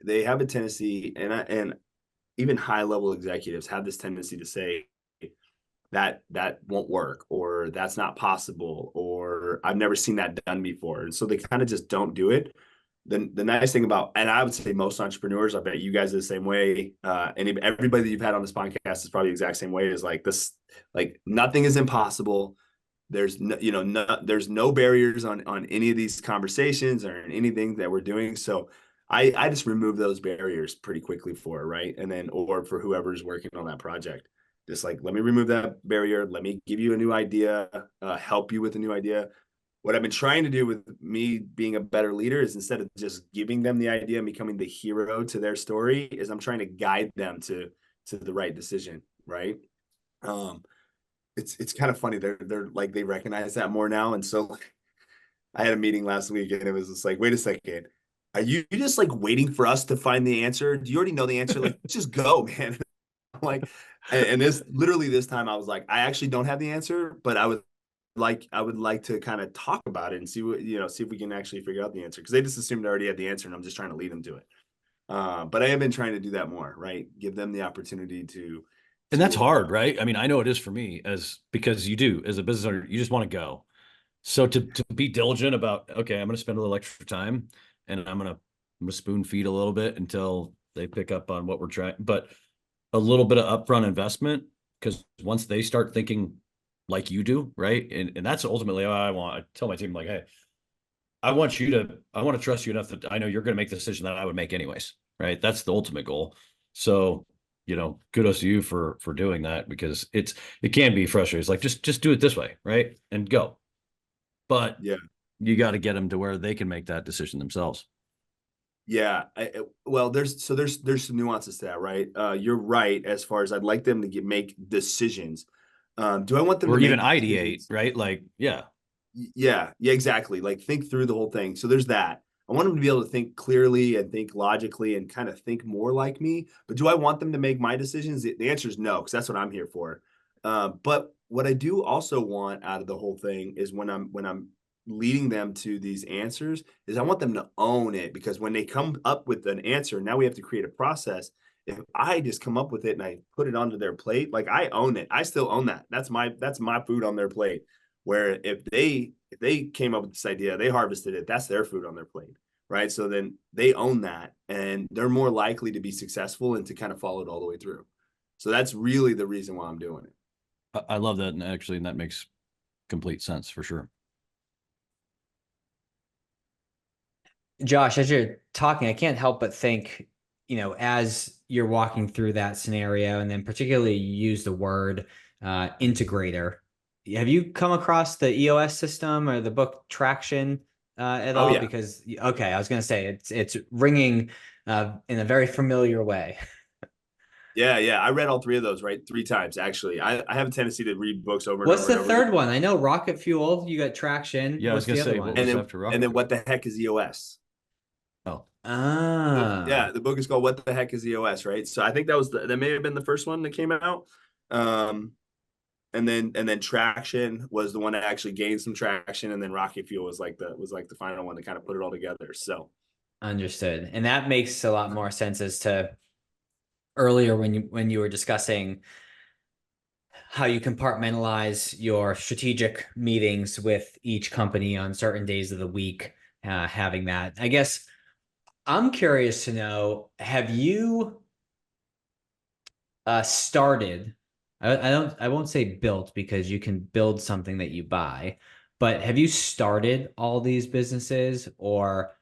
they have a tendency, and even high level executives have this tendency to say that won't work, or that's not possible, or I've never seen that done before. And so they kind of just don't do it. Then the nice thing about, and I would say most entrepreneurs, I bet you guys are the same way. And everybody that you've had on this podcast is probably the exact same way, is like this, like nothing is impossible. There's there's no barriers on any of these conversations or anything that we're doing. So I just remove those barriers pretty quickly for it, right? And then, or for whoever's working on that project, just like, let me remove that barrier. Let me give you a new idea, help you with a new idea. What I've been trying to do with me being a better leader is, instead of just giving them the idea and becoming the hero to their story, is I'm trying to guide them to the right decision, right? It's kind of funny. They're like, they recognize that more now. And so I had a meeting last week and it was just like, wait a second. Are you just like waiting for us to find the answer? Do you already know the answer? Like, just go, man. Like, and this literally this time I was like, I actually don't have the answer, but I would like to kind of talk about it and see what, see if we can actually figure out the answer. Cause they just assumed I already had the answer and I'm just trying to lead them to it. But I have been trying to do that more, right? Give them the opportunity to And that's hard, right? I mean, I know it is for me because you do, as a business owner, you just want to go. So to be diligent about, okay, I'm going to spend a little extra time and I'm gonna spoon feed a little bit until they pick up on what we're trying, but a little bit of upfront investment, because once they start thinking like you do, right? And that's ultimately what I want. I tell my team, like, hey, I want to trust you enough that I know you're going to make the decision that I would make anyways, right? That's the ultimate goal. So, kudos to you for doing that, because it can be frustrating. It's like, just do it this way, right? And go. But Yeah. you got to get them to where they can make that decision themselves. Yeah. Well, there's some nuances to that, right? You're right. As far as I'd like them to make decisions. Do I want them Or to even make ideate, decisions? right? Like, yeah. Yeah, exactly. Like, think through the whole thing. So there's that. I want them to be able to think clearly and think logically and kind of think more like me. But do I want them to make my decisions? The answer is no, because that's what I'm here for. But what I do also want out of the whole thing is when I'm leading them to these answers, is I want them to own it, because when they come up with an answer, now we have to create a process. If I just come up with it and I put it onto their plate, like, I own it. I still own that. That's my food on their plate. Where if they came up with this idea, they harvested it, that's their food on their plate, right? So then they own that, and they're more likely to be successful and to kind of follow it all the way through. So that's really the reason why I'm doing it. I love that. And actually, that makes complete sense for sure. Josh, as you're talking, I can't help but think, as you're walking through that scenario, and then particularly you use the word integrator. Have you come across the EOS system or the book Traction at Oh all? yeah. Because, okay, I was going to say it's ringing in a very familiar way. Yeah. I read all three of those, right? 3 times, actually. I have a tendency to read books over and What's over and the over again. third one? I know Rocket Fuel. You got Traction. Yeah, I was What's gonna the other say, what one? was And then after Rocket and then Fuel? what the heck is EOS? Oh, Ah, The book is called What the Heck is EOS, right? So I think that may have been the first one that came out. And then Traction was the one that actually gained some traction, and then Rocket Fuel was like the final one to kind of put it all together. So understood. And that makes a lot more sense as to earlier when you were discussing how you compartmentalize your strategic meetings with each company on certain days of the week, having that. I guess I'm curious to know, have you started, I won't say built, because you can build something that you buy, but have you started all these businesses, or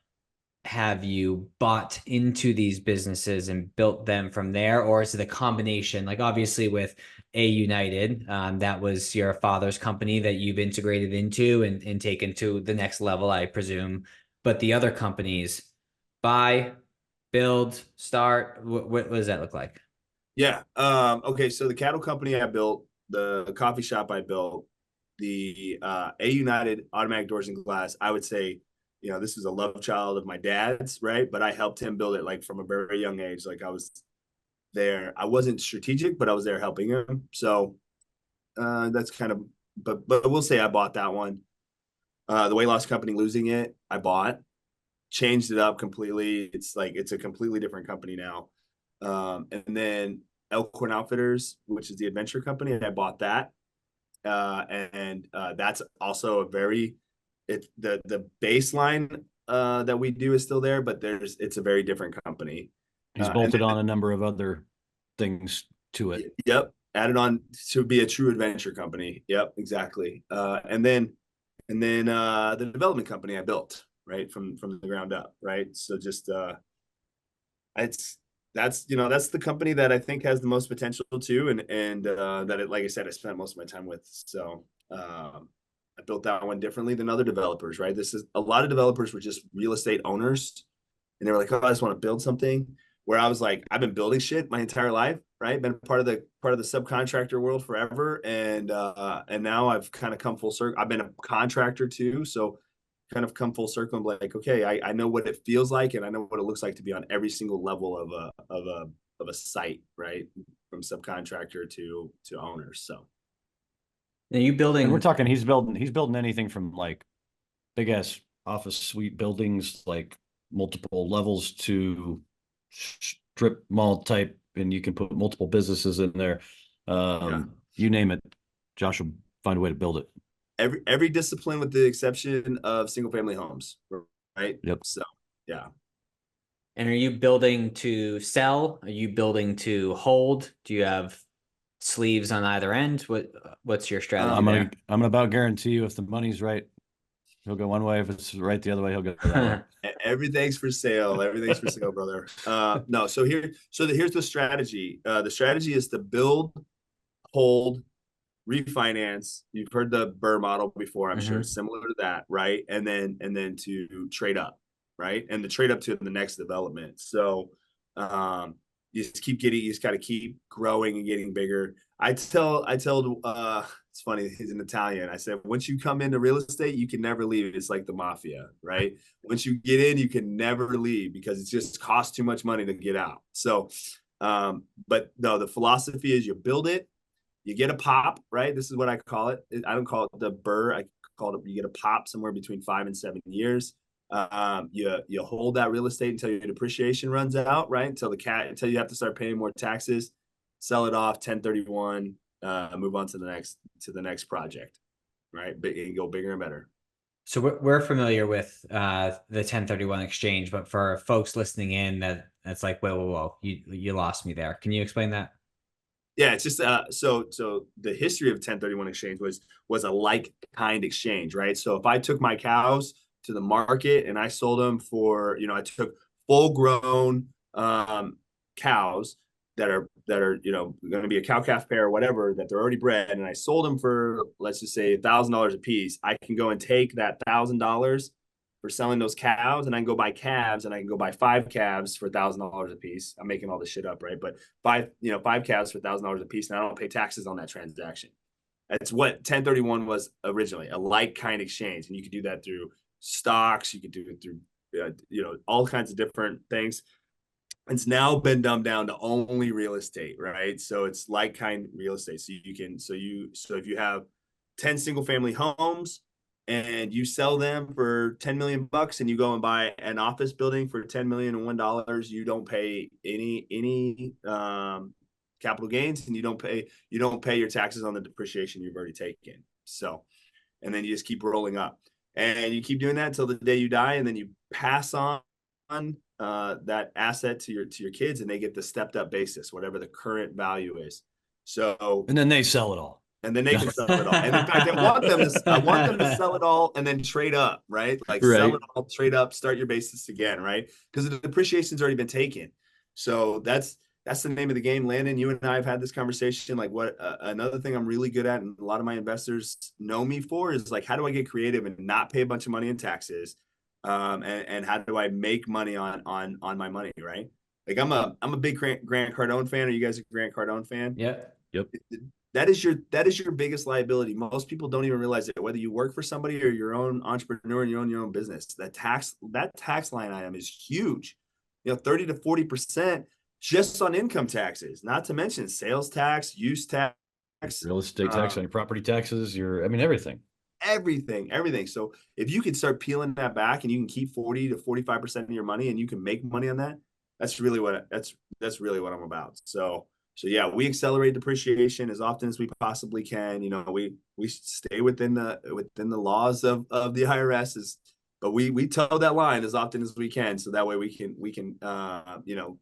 have you bought into these businesses and built them from there? Or is it a combination? Like, obviously with A United, that was your father's company that you've integrated into and taken to the next level, I presume. But the other companies, buy, build, start, what does that look like? yeah. Okay. So the cattle company I built, the coffee shop I built, the A United automatic doors and glass. I would say, this is a love child of my dad's, right? But I helped him build it, like, from a very young age. Like, I was there. I wasn't strategic, but I was there helping him. So that's kind of. But we'll say I bought that one. The weight loss company, losing it, I bought, changed it up completely. It's a completely different company now. And then Elkhorn Outfitters, which is the adventure company, and I bought that. And that's also the baseline that we do is still there, but it's a very different company. he's And bolted on a number of other things to it. yep, added on to be a true adventure company. Yep, exactly. And then the development company I built, right, from the ground up, right? So just it's that's the company that I think has the most potential too, and that like I said, I spent most of my time with. So I built that one differently than other developers, right? This is a lot of developers were just real estate owners, and they were like, oh, I just want to build something. Where I was like, I've been building shit my entire life, right? Been part of the subcontractor world forever, and now I've kind of come full circle. I've been a contractor too, so kind of come full circle and be like, okay, I know what it feels like, and I know what it looks like to be on every single level of a site, right? From subcontractor to owners. So Are you And we're building? talking, he's building anything from like big ass office suite buildings, like multiple levels, to strip mall type, and you can put multiple businesses in there. You name it, Josh will find a way to build it. Every discipline with the exception of single family homes, right? Yep. So yeah. And are you building to sell? Are you building to hold? Do you have sleeves on either end? What's your strategy I'm there? gonna about guarantee you if the money's right, he'll go one way. If it's right the other way, he'll go that way. Everything's for sale. Everything's for sale, brother. No, so here's the strategy. The strategy is to build, hold, refinance. You've heard the Burr model before, I'm sure. Similar to that, right? And then to trade up, right? And to trade up to the next development. So you just you just got to keep growing and getting bigger. I tell it's funny, he's an Italian. I said, once you come into real estate, you can never leave. It's like the mafia, right? Once you get in, you can never leave because it just costs too much money to get out. So, but no, the philosophy is you build it, you get a pop, right? This is what I call it. I don't call it the Burr. I call it, you get a pop somewhere between 5 and 7 years. You hold that real estate until your depreciation runs out, right? Until you have to start paying more taxes, sell it off, 1031, move on to the next project, right? But you can go bigger and better. So we're familiar with the 1031 exchange, but for folks listening in, that's like, whoa, you lost me there. Can you explain that? Yeah, it's just so the history of 1031 exchange was a like kind exchange, right? So if I took my cows to the market and I sold them for, I took full grown cows that are going to be a cow calf pair or whatever, that they're already bred, and I sold them for, let's just say, $1,000 a piece. I can go and take that $1,000 for selling those cows, and I can go buy calves, and I can go buy 5 calves for $1,000 a piece. I'm making all this shit up, right? But 5 calves for $1,000 a piece, and I don't pay taxes on that transaction. That's what 1031 was originally, a like kind exchange, and you could do that through stocks. You could do it through all kinds of different things. It's now been dumbed down to only real estate, right? So it's like kind real estate. So if you have 10 single family homes and you sell them for 10 million bucks and you go and buy an office building for $10,001, you don't pay any capital gains, and you don't pay your taxes on the depreciation you've already taken. So, and then you just keep rolling up, and you keep doing that until the day you die, and then you pass on that asset to your kids, and they get the stepped up basis, whatever the current value is. So, and then they sell it all. And then they can sell it all. And in fact, I want them to sell it all and then trade up, right? Like sell it all, trade up, start your basis again, right? Because the depreciation's already been taken. So that's the name of the game. Landon, you and I have had this conversation. Like, what another thing I'm really good at, and a lot of my investors know me for, is like, how do I get creative and not pay a bunch of money in taxes? And how do I make money on my money, right? Like, I'm a big Grant Cardone fan. Are you guys a Grant Cardone fan? Yeah. Yep. That is your biggest liability. Most people don't even realize it. Whether you work for somebody or your own entrepreneur and you own your own business, that tax line item is huge. 30 to 40% just on income taxes, not to mention sales tax, use tax, real estate tax, on your property taxes, everything. Everything. So if you can start peeling that back and you can keep 40 to 45% of your money and you can make money on that, that's really what I'm about. So yeah, we accelerate depreciation as often as we possibly can. We stay within the laws of the IRS, but we toe that line as often as we can, so that way we can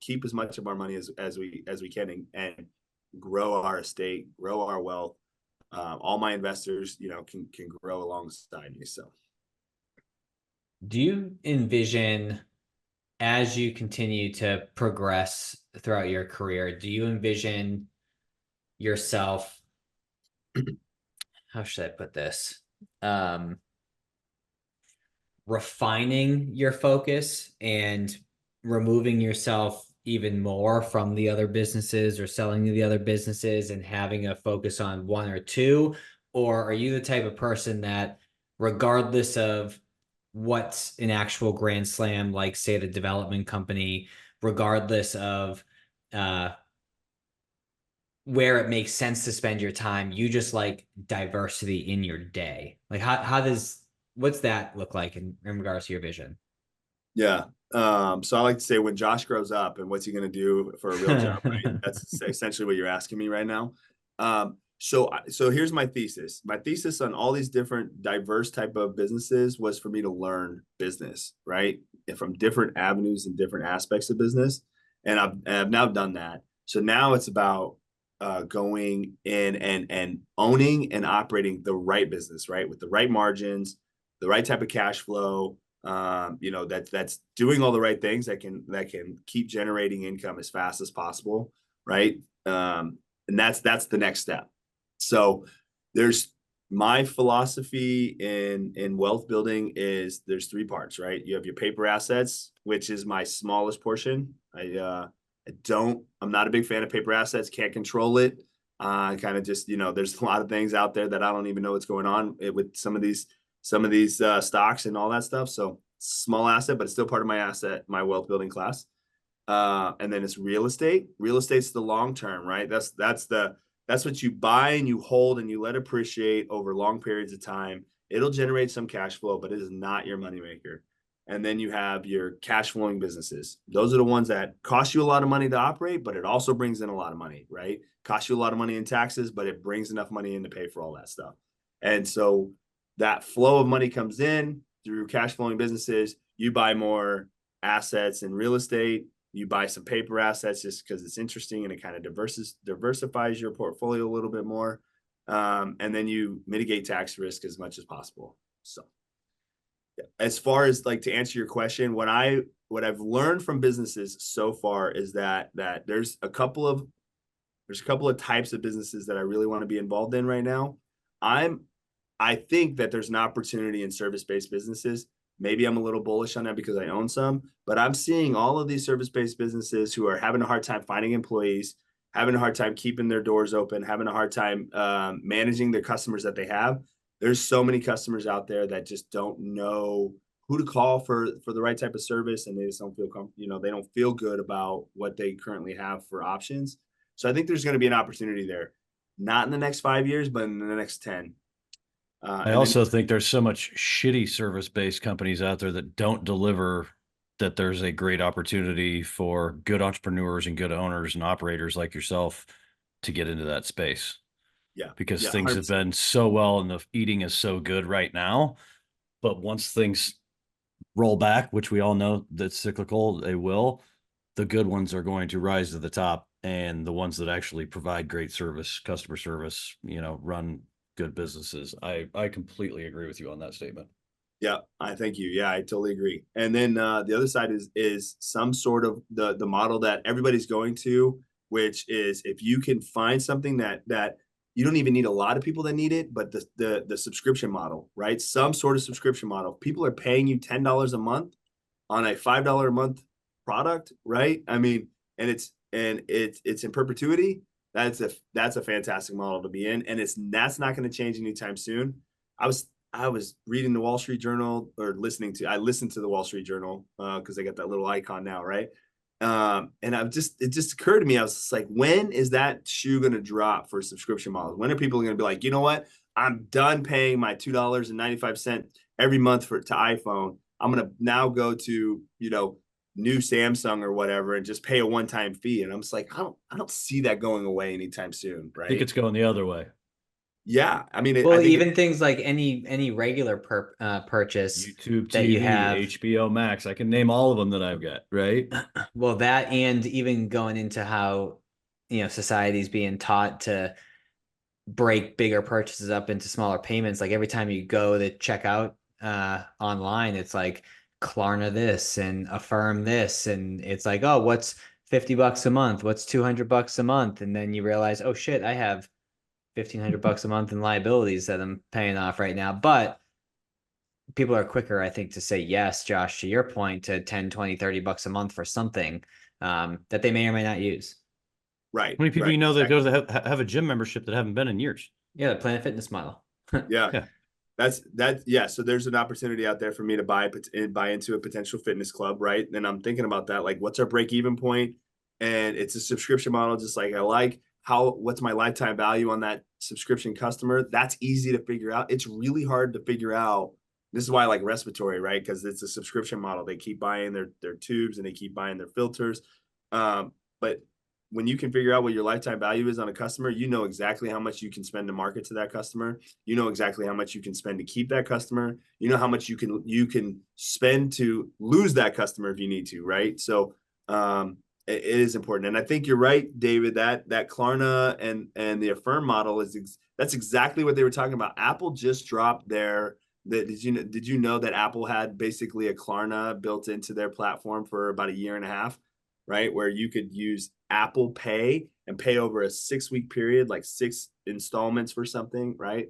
keep as much of our money as we can and grow our estate, grow our wealth. All my investors, can grow alongside me. So, do you envision, as you continue to progress throughout your career, do you envision yourself, how should I put this, refining your focus and removing yourself even more from the other businesses or selling to the other businesses and having a focus on one or two? Or are you the type of person that, regardless of what's an actual grand slam, like say the development company, regardless of where it makes sense to spend your time, you just like diversity in your day? Like what's that look like in regards to your vision? Yeah. So I like to say, when Josh grows up and what's he going to do for a real job, right? That's essentially what you're asking me right now. So here's my thesis. My thesis on all these different diverse type of businesses was for me to learn business, right? And from different avenues and different aspects of business. And I've now done that. So now it's about going in and owning and operating the right business, right? With the right margins, the right type of cash flow, that's doing all the right things that can keep generating income as fast as possible, right? And that's the next step. So there's my philosophy in wealth building is there's three parts, right? You have your paper assets, which is my smallest portion. I'm not a big fan of paper assets, can't control it. Kind of just, there's a lot of things out there that I don't even know what's going on with some of these stocks and all that stuff. So small asset, but it's still part of my wealth building class. And then it's real estate. Real estate's the long term, right? That's what you buy and you hold and you let appreciate over long periods of time. It'll generate some cash flow, but it is not your moneymaker. And then you have your cash flowing businesses. Those are the ones that cost you a lot of money to operate, but it also brings in a lot of money, right? Costs you a lot of money in taxes, but it brings enough money in to pay for all that stuff. And so that flow of money comes in through cash flowing businesses. You buy more assets in real estate. You buy some paper assets just because it's interesting and it kind of diversifies your portfolio a little bit more. And then you mitigate tax risk as much as possible. So as far as like to answer your question, what I've learned from businesses so far is that there's a couple of types of businesses that I really want to be involved in right now. I think that there's an opportunity in service-based businesses. Maybe I'm a little bullish on that because I own some, but I'm seeing all of these service-based businesses who are having a hard time finding employees, having a hard time keeping their doors open, having a hard time managing the customers that they have. There's so many customers out there that just don't know who to call for the right type of service, and they just don't feel they don't feel good about what they currently have for options. So I think there's going to be an opportunity there, not in the next 5 years, but in the next 10. I also think there's so much shitty service-based companies out there that don't deliver, that there's a great opportunity for good entrepreneurs and good owners and operators like yourself to get into that space. Yeah. Because Yeah, things 100%. have been so well and the eating is so good right now. But once things roll back, which we all know that's cyclical, they will, the good ones are going to rise to the top, and the ones that actually provide great service, customer service, run good businesses. I completely agree with you on that statement. Yeah, I thank you. Yeah, I totally agree. And then the other side is some sort of the model that everybody's going to, which is if you can find something that you don't even need a lot of people that need it, but the subscription model, right? Some sort of subscription model. People are paying you $10 a month on a $5 a month product, right? I mean, and it's in perpetuity. That's a fantastic model to be in, and that's not going to change anytime soon. I was reading the Wall Street Journal or I listened to the Wall Street Journal because they got that little icon now, right? And it just occurred to me, I was just like, when is that shoe going to drop for subscription models? When are people going to be like, you know what? I'm done paying my $2.95 every month to iPhone. I'm going to now go to, new Samsung or whatever and just pay a one-time fee. And I'm just like, I don't see that going away anytime soon, right? I think it's going the other way. Yeah, I mean, well, even things like any regular purchase YouTube TV, that you have, HBO Max, I can name all of them that I've got, right? Well, that, and even going into how society's being taught to break bigger purchases up into smaller payments. Like every time you go to check out online, it's like Klarna this and Affirm this, and it's like, oh, what's $50 a month? What's $200 a month? And then you realize, oh shit, I have $1,500 a month in liabilities that I'm paying off right now. But people are quicker, I think, to say yes, Josh, to your point, to 10, 20, $30 a month for something that they may or may not use. Right. How many people right, that go to have a gym membership that haven't been in years? Yeah, the Planet Fitness model. Yeah. Yeah. So there's an opportunity out there for me to buy into a potential fitness club, right? And I'm thinking about that, like, what's our break-even point? And it's a subscription model, just like I like. What's my lifetime value on that subscription customer? That's easy to figure out. It's really hard to figure out. This is why I like respiratory, right? Because it's a subscription model. They keep buying their tubes and they keep buying their filters. But when you can figure out what your lifetime value is on a customer, you know exactly how much you can spend to market to that customer. You know exactly how much you can spend to keep that customer. You know how much you can spend to lose that customer if you need to, right? So it is important. And I think you're right, David, that Klarna and the Affirm model that's exactly what they were talking about. Apple just dropped did you know that Apple had basically a Klarna built into their platform for about a year and a half, right? Where you could use Apple Pay and pay over a 6-week period, like 6 installments for something, right?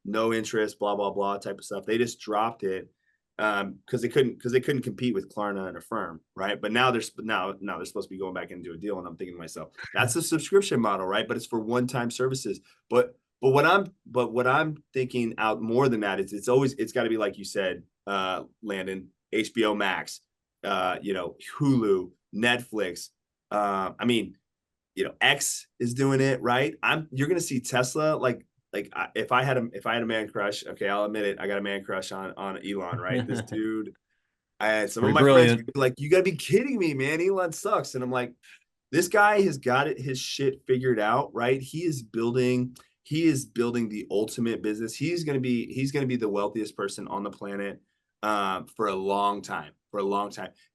No interest, blah, blah, blah type of stuff. They just dropped it because they couldn't compete with Klarna and Affirm, right? But now they're supposed to be going back into a deal, and I'm thinking to myself, that's a subscription model, right? But it's for one-time services. But what I'm thinking out more than that is it's got to be like you said, Landon, HBO Max, Hulu, Netflix. I mean, X is doing it, right? You're gonna see Tesla if I had a man crush, okay, I'll admit it, I got a man crush on Elon, right? This dude, I had some of my friends would be like, you gotta be kidding me, man. Elon sucks. And I'm like, this guy has got his shit figured out, right? He is building the ultimate business. He's gonna be the wealthiest person on the planet for a long time.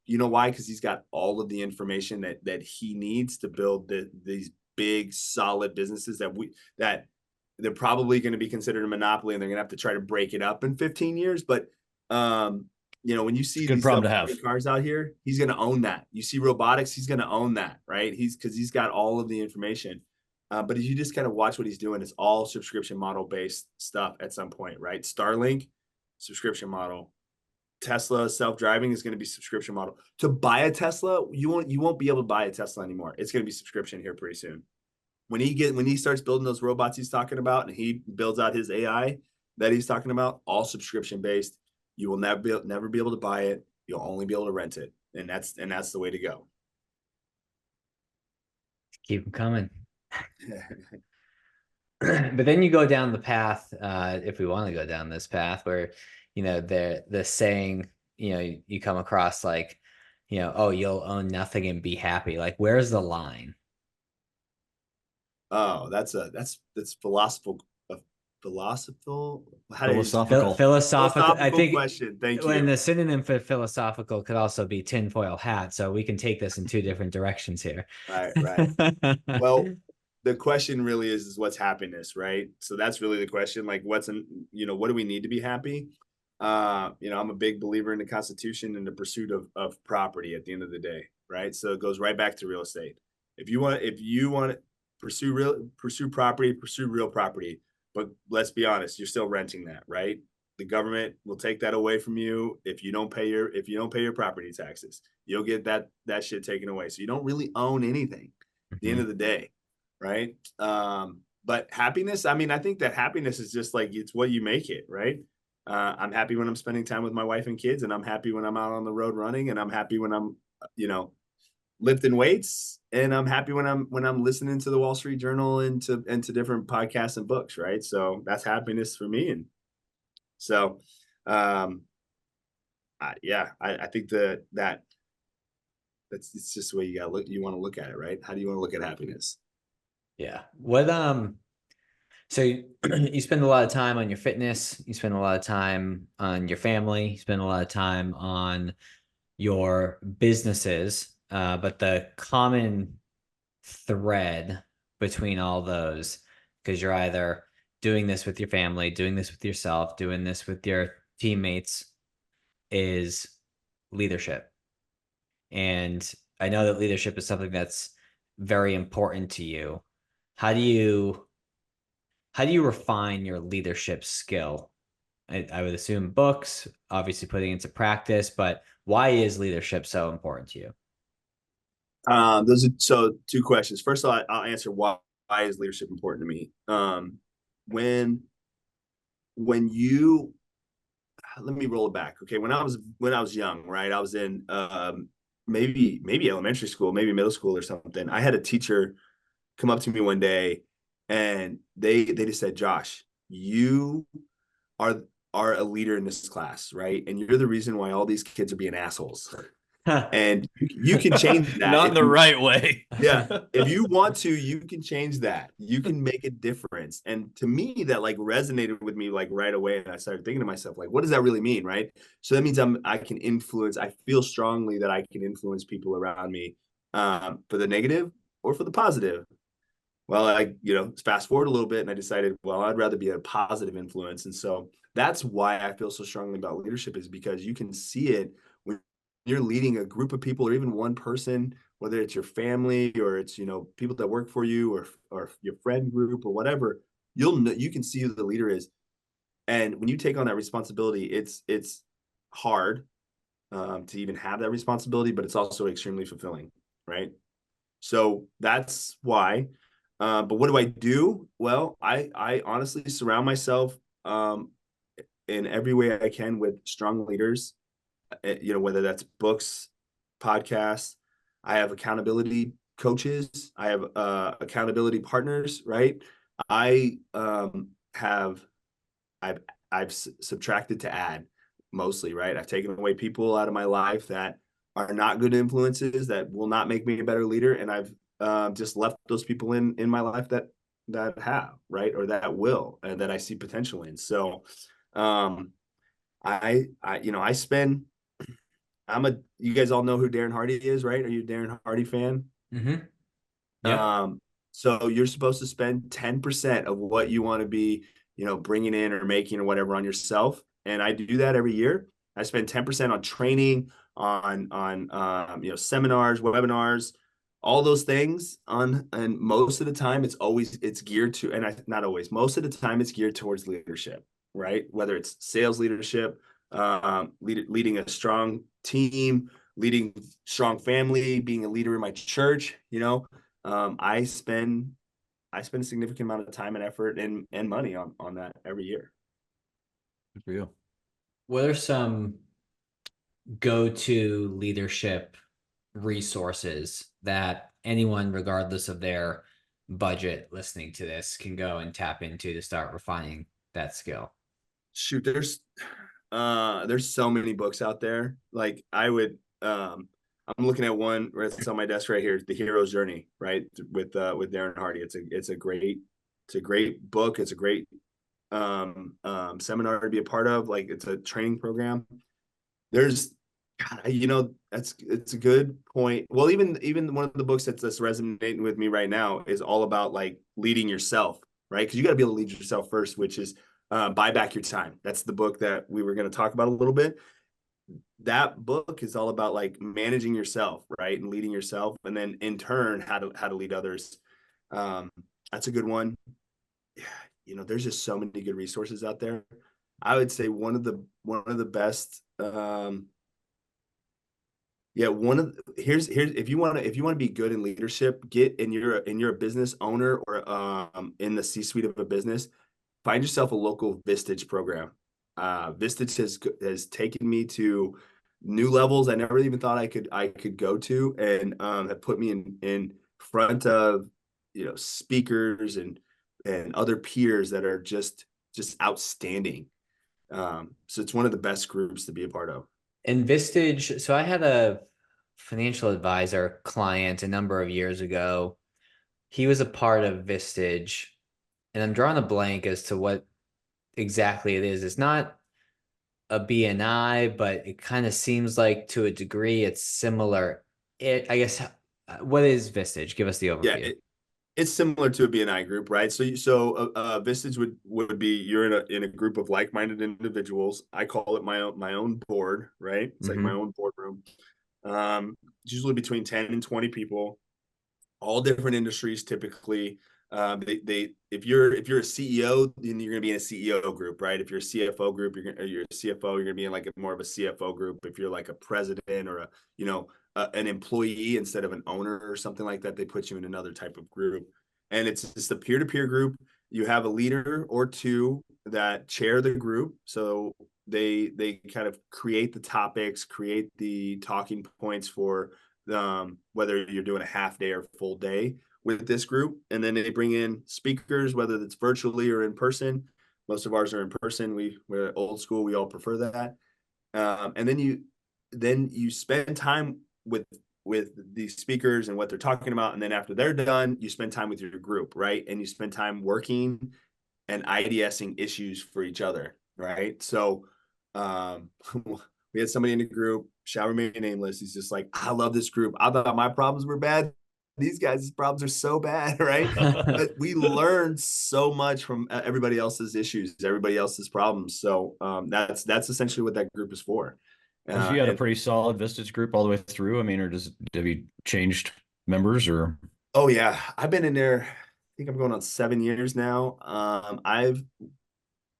You know why? Because he's got all of the information that he needs to build these big, solid businesses that they're probably going to be considered a monopoly, and they're going to have to try to break it up in 15 years. But when you see these cars out here, he's going to own that. You see robotics, he's going to own that, right? Because he's got all of the information. But if you just kind of watch what he's doing, it's all subscription model based stuff at some point, right? Starlink, subscription model. Tesla self-driving is going to be subscription model. To buy a Tesla, you won't be able to buy a Tesla anymore. It's going to be subscription here pretty soon. When he starts building those robots he's talking about, and he builds out his AI that he's talking about, all subscription based. You will never be able to buy it. You'll only be able to rent it, and that's the way to go. Keep them coming. But then you go down the path, if we want to go down this path, where the saying, you come across like, oh, you'll own nothing and be happy. Like, where's the line? Oh, that's philosophical. Philosophical. I think question. Thank you. And the synonym for philosophical could also be tinfoil hat. So we can take this in 2 different directions here. Right. Well, the question really is what's happiness, right? So that's really the question. Like, what do we need to be happy? I'm a big believer in the Constitution and the pursuit of property at the end of the day, right? So it goes right back to real estate. If you want to pursue real property, but let's be honest, you're still renting that, right? The government will take that away from you if you don't pay your property taxes. You'll get that shit taken away. So you don't really own anything at the end of the day, right? But happiness, I mean, I think that happiness is just like, it's what you make it, right? I'm happy when I'm spending time with my wife and kids, and I'm happy when I'm out on the road running, and I'm happy when I'm, lifting weights, and I'm happy when I'm listening to the Wall Street Journal and to different podcasts and books, right? So that's happiness for me. And so, I think that's it's just the way you want to look at it, right? How do you want to look at happiness? Yeah. So you spend a lot of time on your fitness, you spend a lot of time on your family, you spend a lot of time on your businesses, but the common thread between all those, because you're either doing this with your family, doing this with yourself, doing this with your teammates, is leadership. And I know that leadership is something that's very important to you. How do you refine your leadership skill? I would assume books, obviously putting into practice, but why is leadership so important to you? Those are 2 questions. First of all, I'll answer why is leadership important to me. Let me roll it back. Okay. When I was young, right, I was in maybe elementary school, maybe middle school or something. I had a teacher come up to me one day, and they just said, Josh, you are a leader in this class, right? And you're the reason why all these kids are being assholes. And you can change that. Not in the right way. Yeah. If you want to, you can change that. You can make a difference. And to me, that like resonated with me like right away. And I started thinking to myself, like, what does that really mean? Right. So that means I can influence, I feel strongly that I can influence people around me for the negative or for the positive. Well, fast forward a little bit and I decided, well, I'd rather be a positive influence. And so that's why I feel so strongly about leadership, is because you can see it when you're leading a group of people or even one person, whether it's your family or it's, people that work for you or your friend group or whatever. You can see who the leader is. And when you take on that responsibility, it's hard to even have that responsibility, but it's also extremely fulfilling, right? So that's why. But what do I do? Well, I honestly surround myself in every way I can with strong leaders. Whether that's books, podcasts. I have accountability coaches. I have accountability partners. Right. I have I've subtracted to add mostly. Right. I've taken away people out of my life that are not good influences, that will not make me a better leader, and I've just left those people in my life that have, right, or that will, and that I see potential in. So I spend you guys all know who Darren Hardy is, right? Are you a Darren Hardy fan? Mm-hmm. Yeah. So you're supposed to spend 10% of what you want to be, bringing in or making or whatever on yourself. And I do that every year. I spend 10% on training, on seminars, webinars, all those things and most of the time it's geared to, not always, most of the time it's geared towards leadership, right? Whether it's sales leadership, leading a strong team, leading strong family, being a leader in my church, I spend a significant amount of time and effort and money on that every year. Good for you. What are some go-to leadership resources that anyone, regardless of their budget, listening to this can go and tap into to start refining that skill? Shoot, there's so many books out there. Like I'm looking at one where it's on my desk right here, The Hero's Journey, right? With Darren Hardy. It's a great book. It's a great seminar to be a part of. Like, it's a training program. There's, God, it's a good point. Well, even one of the books that's resonating with me right now is all about like leading yourself, right? Because you got to be able to lead yourself first, which is Buy Back Your Time. That's the book that we were going to talk about a little bit. That book is all about like managing yourself, right, and leading yourself, and then in turn how to lead others. That's a good one. Yeah, there's just so many good resources out there. I would say one of the best. Here's if you want to be good in leadership, you're a business owner or in the C-suite of a business, find yourself a local Vistage program. Vistage has taken me to new levels I never even thought I could go to, and have put me in front of speakers and other peers that are just outstanding. So it's one of the best groups to be a part of. And Vistage, so I had a financial advisor client a number of years ago. He was a part of Vistage, and I'm drawing a blank as to what exactly it is. It's not a BNI, but it kind of seems like to a degree it's similar. I guess, what is Vistage? Give us the overview. Yeah, it's similar to a BNI group, right? So Vistage would be, you're in a group of like-minded individuals. I call it my own board, right? It's like my own boardroom. It's usually between 10 and 20 people, all different industries typically. If you're a CEO, then you're going to be in a CEO group, right? If you're a CFO group, you're a CFO, you're going to be in like more of a CFO group. If you're like a president or an employee instead of an owner or something like that, they put you in another type of group. And it's just a peer-to-peer group. You have a leader or two that chair the group. So they kind of create the topics, create the talking points for whether you're doing a half day or full day with this group. And then they bring in speakers, whether it's virtually or in person. Most of ours are in person. We're old school. We all prefer that. And then then you spend time with these speakers and what they're talking about, and then after they're done, you spend time with your group, right? And you spend time working and IDSing issues for each other, right? So we had somebody in the group, shall remain nameless. He's just like, I love this group. I thought my problems were bad. These guys' problems are so bad, right? But we learned so much from everybody else's issues, everybody else's problems. So that's essentially what that group is for. You got a pretty solid Vistage group all the way through. I mean, or have you changed members or? Oh yeah, I've been in there. I think I'm going on 7 years now. I've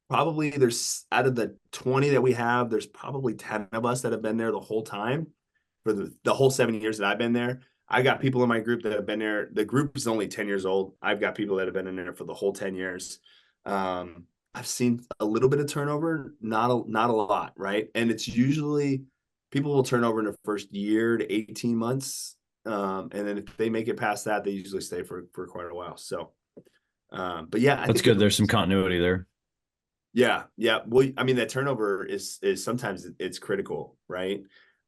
probably there's out of the 20 that we have, there's probably 10 of us that have been there the whole time for the whole 7 years that I've been there. I got people in my group that have been there. The group is only 10 years old. I've got people that have been in there for the whole 10 years. I've seen a little bit of turnover, not a lot, right? And it's usually people will turn over in the first year to 18 months. And then if they make it past that, they usually stay for quite a while. So, but yeah, I That's think good. There's some continuity there. Yeah. Well, I mean, that turnover is sometimes it's critical, right?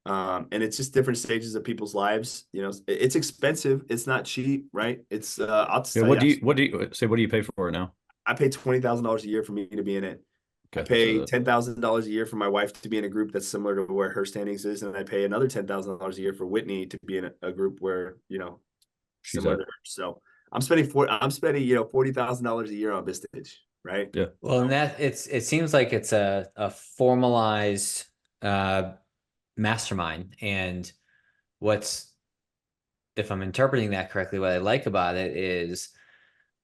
And it's just different stages of people's lives. You know, it's expensive. It's not cheap, right? It's I'll just Yeah. tell What do you, you pay for it now? I pay $20,000 a year for me to be in it. I Okay. pay So $10,000 a year for my wife to be in a group that's similar to where her standings is, and I pay another $10,000 a year for Whitney to be in a group where she's similar at. to her. So I'm spending $40,000 a year on Vistage, right? Yeah. Well, and that it seems like it's a formalized mastermind. And what's, if I'm interpreting that correctly, what I like about it is,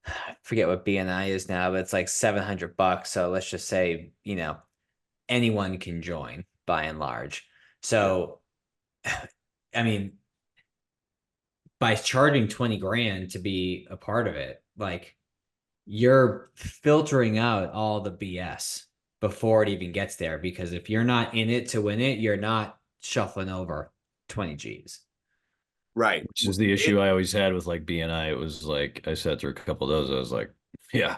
I forget what BNI is now, but it's like $700. So let's just say, anyone can join by and large. So, I mean, by charging 20 grand to be a part of it, like, you're filtering out all the BS before it even gets there. Because if you're not in it to win it, you're not shuffling over 20 G's. Right. Which is the issue I always had with like BNI. It was like I sat through a couple of those. I was like, yeah,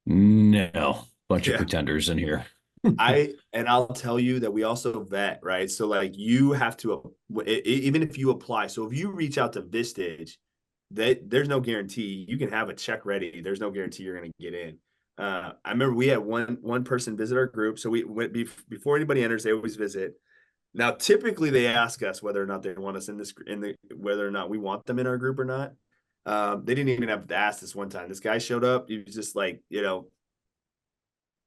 no, bunch of Yeah. pretenders in here. I'll tell you that we also vet, right? So like you have to, even if you apply. So if you reach out to Vistage, there's no guarantee you can have a check ready. There's no guarantee you're going to get in. I remember we had one person visit our group. So we went before anybody enters, they always visit. Now, typically they ask us whether or not they want us whether or not we want them in our group or not. They didn't even have to ask this one time. This guy showed up. He was just like, I don't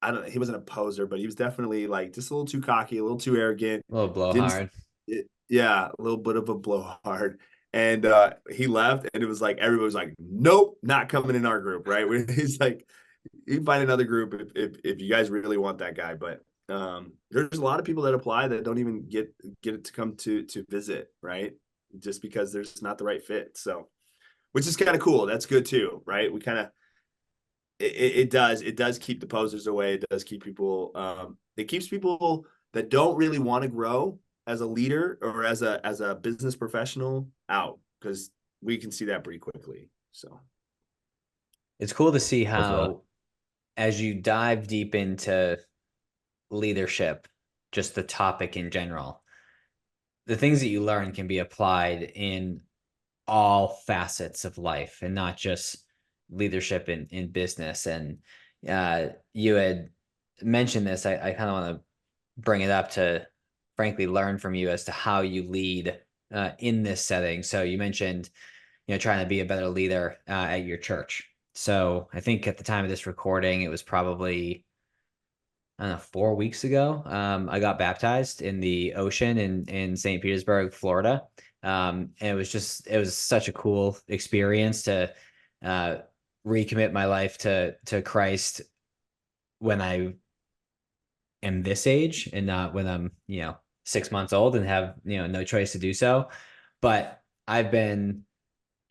know. He wasn't a poser, but he was definitely like just a little too cocky, a little too arrogant. A little blowhard. Yeah, a little bit of a blowhard. And he left, and it was like everybody was like, "Nope, not coming in our group." Right? He's like, "You can find another group if you guys really want that guy." But there's a lot of people that apply that don't even get it to come to visit, right? Just because there's not the right fit. So, which is kind of cool. That's good too, right? We kind of it does keep the posers away. It does keep people it keeps people that don't really want to grow as a leader or as a business professional out, because we can see that pretty quickly. So It's cool to see how, as you dive deep into leadership, just the topic in general, the things that you learn can be applied in all facets of life and not just leadership in business. And you had mentioned this. I kind of want to bring it up to frankly learn from you as to how you lead in this setting. So you mentioned, trying to be a better leader at your church. So I think at the time of this recording, it was probably, I don't know, 4 weeks ago. I got baptized in the ocean in St. Petersburg, Florida. And it was such a cool experience to recommit my life to Christ when I am this age and not when I'm, 6 months old and have, no choice to do so. But I've been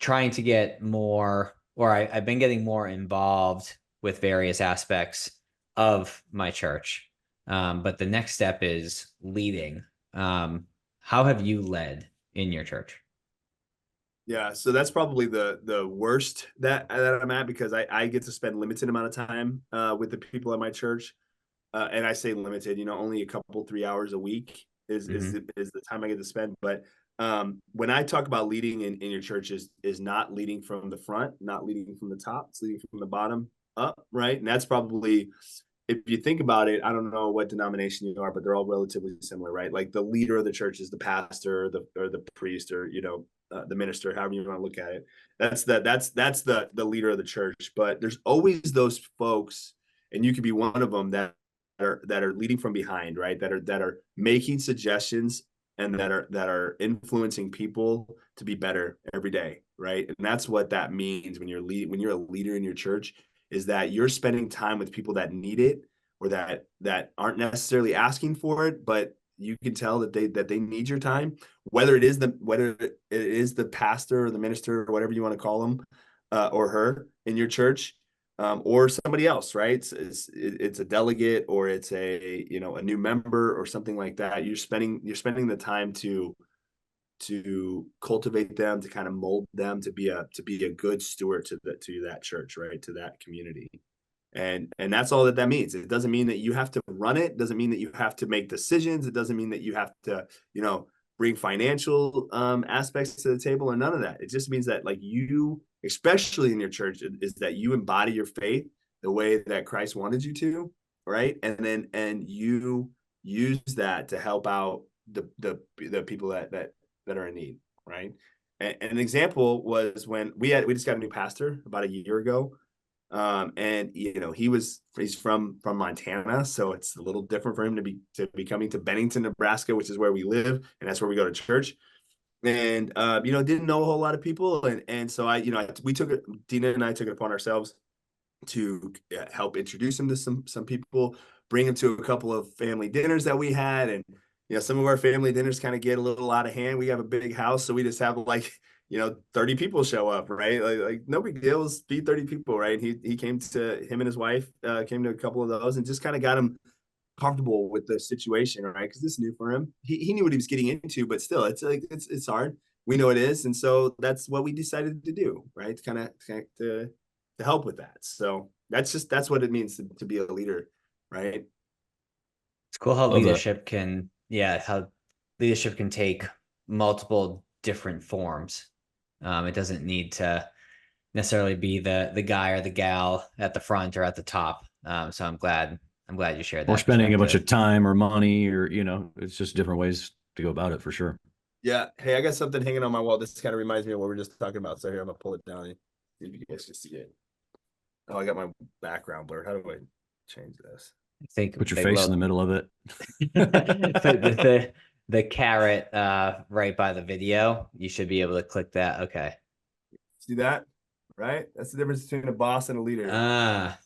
trying to get more, or I've been getting more involved with various aspects of my church. But the next step is leading. How have you led in your church? yeah, so that's probably the worst that I'm at, because I get to spend limited amount of time with the people at my church. And I say limited, only a couple, 3 hours a week. is the time I get to spend. But when I talk about leading in your church is not leading from the front, not leading from the top, it's leading from the bottom up, right? And that's probably, if you think about it, I don't know what denomination you are, but they're all relatively similar, right? Like the leader of the church is the pastor or the priest, or the minister, however you want to look at it. That's the leader of the church. But there's always those folks, and you could be one of them, that are leading from behind, right? That are making suggestions, and that are influencing people to be better every day, right? And that's what that means when you're a leader in your church, is that you're spending time with people that need it, or that aren't necessarily asking for it, but you can tell that they need your time, whether it is the pastor or the minister or whatever you want to call him or her in your church, or somebody else, right? It's a delegate, or it's a new member or something like that. You're spending the time to cultivate them, to kind of mold them to be a good steward to that church, right? To that community. And that's all that means. It doesn't mean that you have to run it. It doesn't mean that you have to make decisions. It doesn't mean that you have to, bring financial aspects to the table, or none of that. It just means that, like, you, especially in your church, is that you embody your faith the way that Christ wanted you to, right? And you use that to help out the people that are in need, right? And an example was when we just got a new pastor about a year ago. And he's from Montana, so it's a little different for him to be coming to Bennington, Nebraska, which is where we live, and that's where we go to church. And didn't know a whole lot of people, and so Dina and I took it upon ourselves to help introduce him to some people, bring him to a couple of family dinners that we had. And some of our family dinners kind of get a little out of hand. We have a big house, so we just have 30 people show up, right? Like no big deal, let's feed 30 people, right? He came to, him and his wife came to a couple of those, and just kind of got him comfortable with the situation, right? Because this is new for him. He knew what he was getting into, but still, it's hard. We know it is, and so that's what we decided to do, right? To help with that. So that's what it means to be a leader, right? It's cool how Love that. how leadership can take multiple different forms. It doesn't need to necessarily be the guy or the gal at the front or at the top. So I'm glad you shared that. Or spending a bunch of time or money, or it's just different ways to go about it, for sure. Yeah. Hey, I got something hanging on my wall. This kind of reminds me of what we were just talking about. So here, I'm gonna pull it down and see if you guys can see it. Oh, I got my background blurred. How do I change this? I think Put your face in the middle of it. the carrot right by the video. You should be able to click that. Okay. See that? Right? That's the difference between a boss and a leader.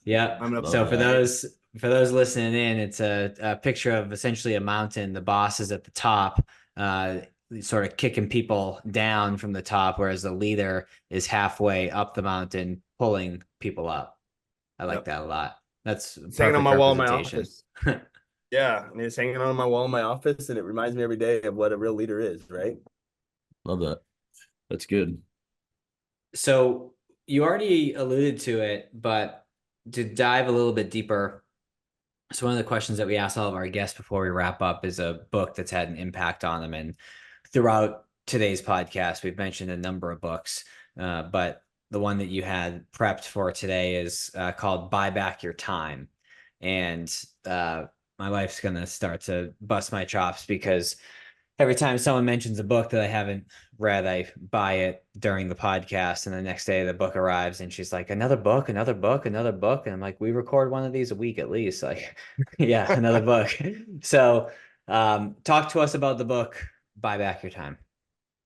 Yeah. So for those listening in, it's a picture of essentially a mountain. The boss is at the top, sort of kicking people down from the top, whereas the leader is halfway up the mountain, pulling people up. I like that a lot. That's hanging on my wall in my office. Yeah, and it's hanging on my wall in my office, and it reminds me every day of what a real leader is, right? Love that. That's good. So you already alluded to it, but to dive a little bit deeper, so one of the questions that we ask all of our guests before we wrap up is a book that's had an impact on them. And throughout today's podcast, we've mentioned a number of books, but the one that you had prepped for today is called Buy Back Your Time. And my wife's going to start to bust my chops because every time someone mentions a book that I haven't read, I buy it during the podcast. And the next day the book arrives and she's like, another book. And I'm like, we record one of these a week at least. Like, yeah, another book. So talk to us about the book, Buy Back Your Time.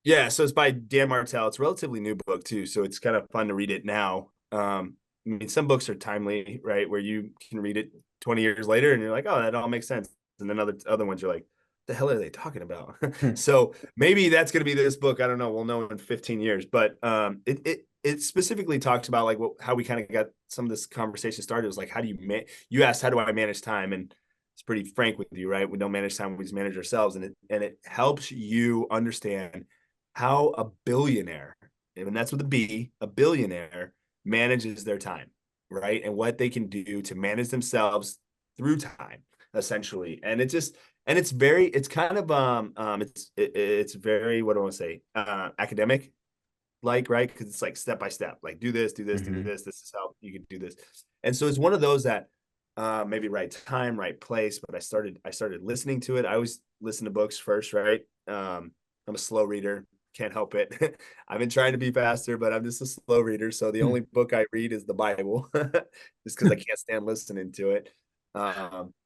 Yeah, so it's by Dan Martell. It's a relatively new book too, so it's kind of fun to read it now. I mean, some books are timely, right, where you can read it 20 years later and you're like, oh, that all makes sense. And then other ones you're like, the hell are they talking about? So maybe that's going to be this book. I don't know. We'll know in 15 years. But it specifically talks about like how we kind of got some of this conversation started. It was like, you asked, how do I manage time? And it's pretty frank with you, right? We don't manage time. We just manage ourselves. And it helps you understand how a billionaire, and that's with a B, a billionaire manages their time, right? And what they can do to manage themselves through time, essentially. And and it's kind of it's very, what do I want to say, academic, like, right? Because it's like step by step, like do this, do this, do Mhm. this. This is how you can do this. And so it's one of those that maybe right time, right place. But I started listening to it. I always listen to books first, right? I'm a slow reader, can't help it. I've been trying to be faster, but I'm just a slow reader. So the only book I read is the Bible, just because I can't stand listening to it.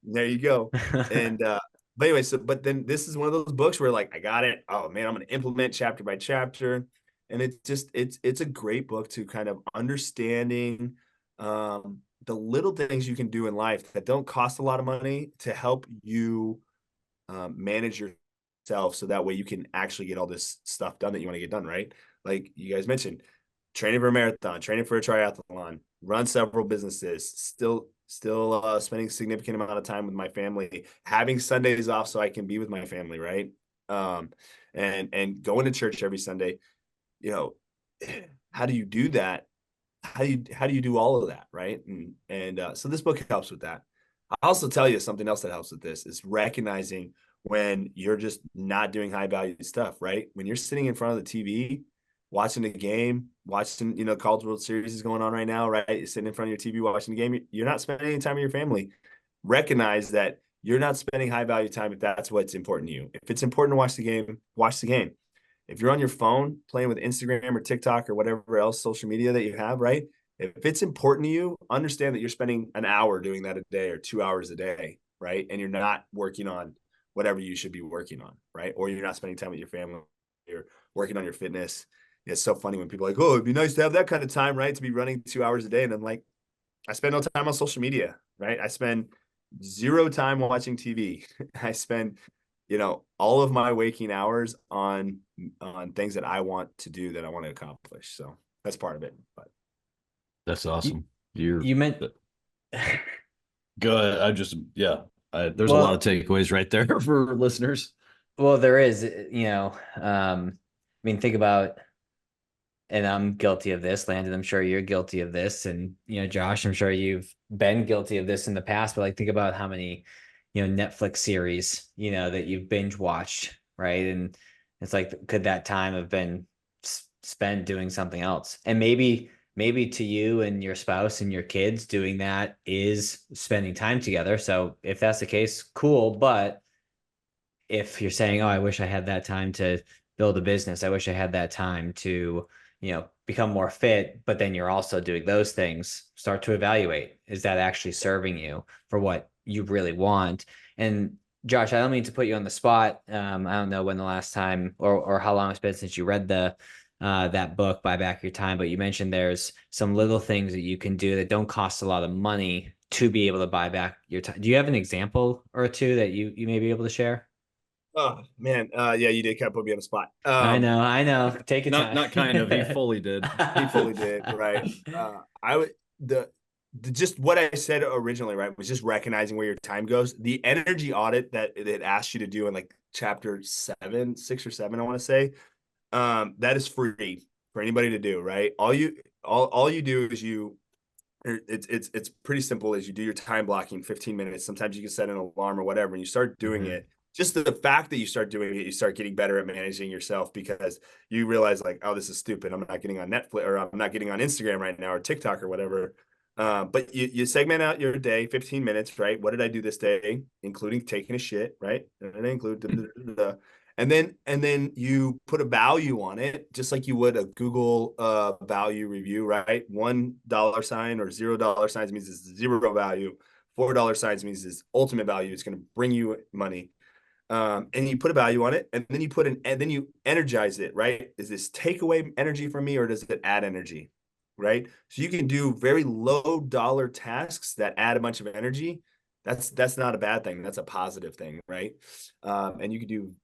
There you go. And but anyway, so but then this is one of those books where like I got it. Oh man, I'm gonna implement chapter by chapter. And it's just it's a great book to kind of understanding the little things you can do in life that don't cost a lot of money to help you manage yourself, so that way you can actually get all this stuff done that you want to get done, right? Like you guys mentioned, training for a marathon, training for a triathlon, run several businesses, still spending a significant amount of time with my family, having Sundays off so I can be with my family, right? Um, and going to church every Sunday. You know, how do you do that? How do you do all of that, right? And so this book helps with that. I'll also tell you something else that helps with this is recognizing when you're just not doing high value stuff, right? When you're sitting in front of the TV, watching the game, watching, College World Series is going on right now, right? You're sitting in front of your TV watching the game. You're not spending any time with your family. Recognize that you're not spending high value time if that's what's important to you. If it's important to watch the game, watch the game. If you're on your phone playing with Instagram or TikTok or whatever else social media that you have, right? If it's important to you, understand that you're spending an hour doing that a day or 2 hours a day, right? And you're not working on whatever you should be working on, right? Or you're not spending time with your family, you're working on your fitness. It's so funny when people are like, oh, it'd be nice to have that kind of time, right? To be running 2 hours a day. And I'm like, I spend no time on social media, right? I spend zero time watching TV. I spend, all of my waking hours on things that I want to do, that I want to accomplish. So that's part of it. But That's You, awesome. You're you meant good. There's a lot of well, takeaways right there for listeners. well, there is, I mean, think about, and I'm guilty of this, Landon. I'm sure you're guilty of this, and Josh, I'm sure you've been guilty of this in the past. But like, think about how many, Netflix series, that you've binge watched, right? And it's like, could that time have been spent doing something else? And maybe to you and your spouse and your kids, doing that is spending time together. So if that's the case, cool. But if you're saying, oh, I wish I had that time to build a business, I wish I had that time to, become more fit, but then you're also doing those things, start to evaluate, is that actually serving you for what you really want? And Josh, I don't mean to put you on the spot. I don't know when the last time or how long it's been since you read that book, Buy Back Your Time, but you mentioned there's some little things that you can do that don't cost a lot of money to be able to buy back your time. Do you have an example or two that you may be able to share? oh man, yeah, you did kind of put me on the spot. I know. Take your Not time. not kind of. He fully did. He fully did, right? I would the just what I said originally, right, was just recognizing where your time goes. The energy audit that it asked you to do in like chapter 6 or 7, I want to say, that is free for anybody to do, right? All you do is it's pretty simple. Is you do your time blocking 15 minutes. Sometimes you can set an alarm or whatever, and you start doing Mhm. it. Just the fact that you start doing it, you start getting better at managing yourself, because you realize like, oh, this is stupid. I'm not getting on Netflix, or I'm not getting on Instagram right now, or TikTok or whatever. But you segment out your day, 15 minutes, right? What did I do this day, including taking a shit, right? And I include and then you put a value on it, just like you would a Google value review, right? $1 sign or $0 signs means it's zero value. $4 signs means it's ultimate value. It's going to bring you money. And you put a value on it, and then then you energize it, right? Is this take away energy from me, or does it add energy, right? So you can do very low dollar tasks that add a bunch of energy. That's not a bad thing. That's a positive thing, right? And you can do,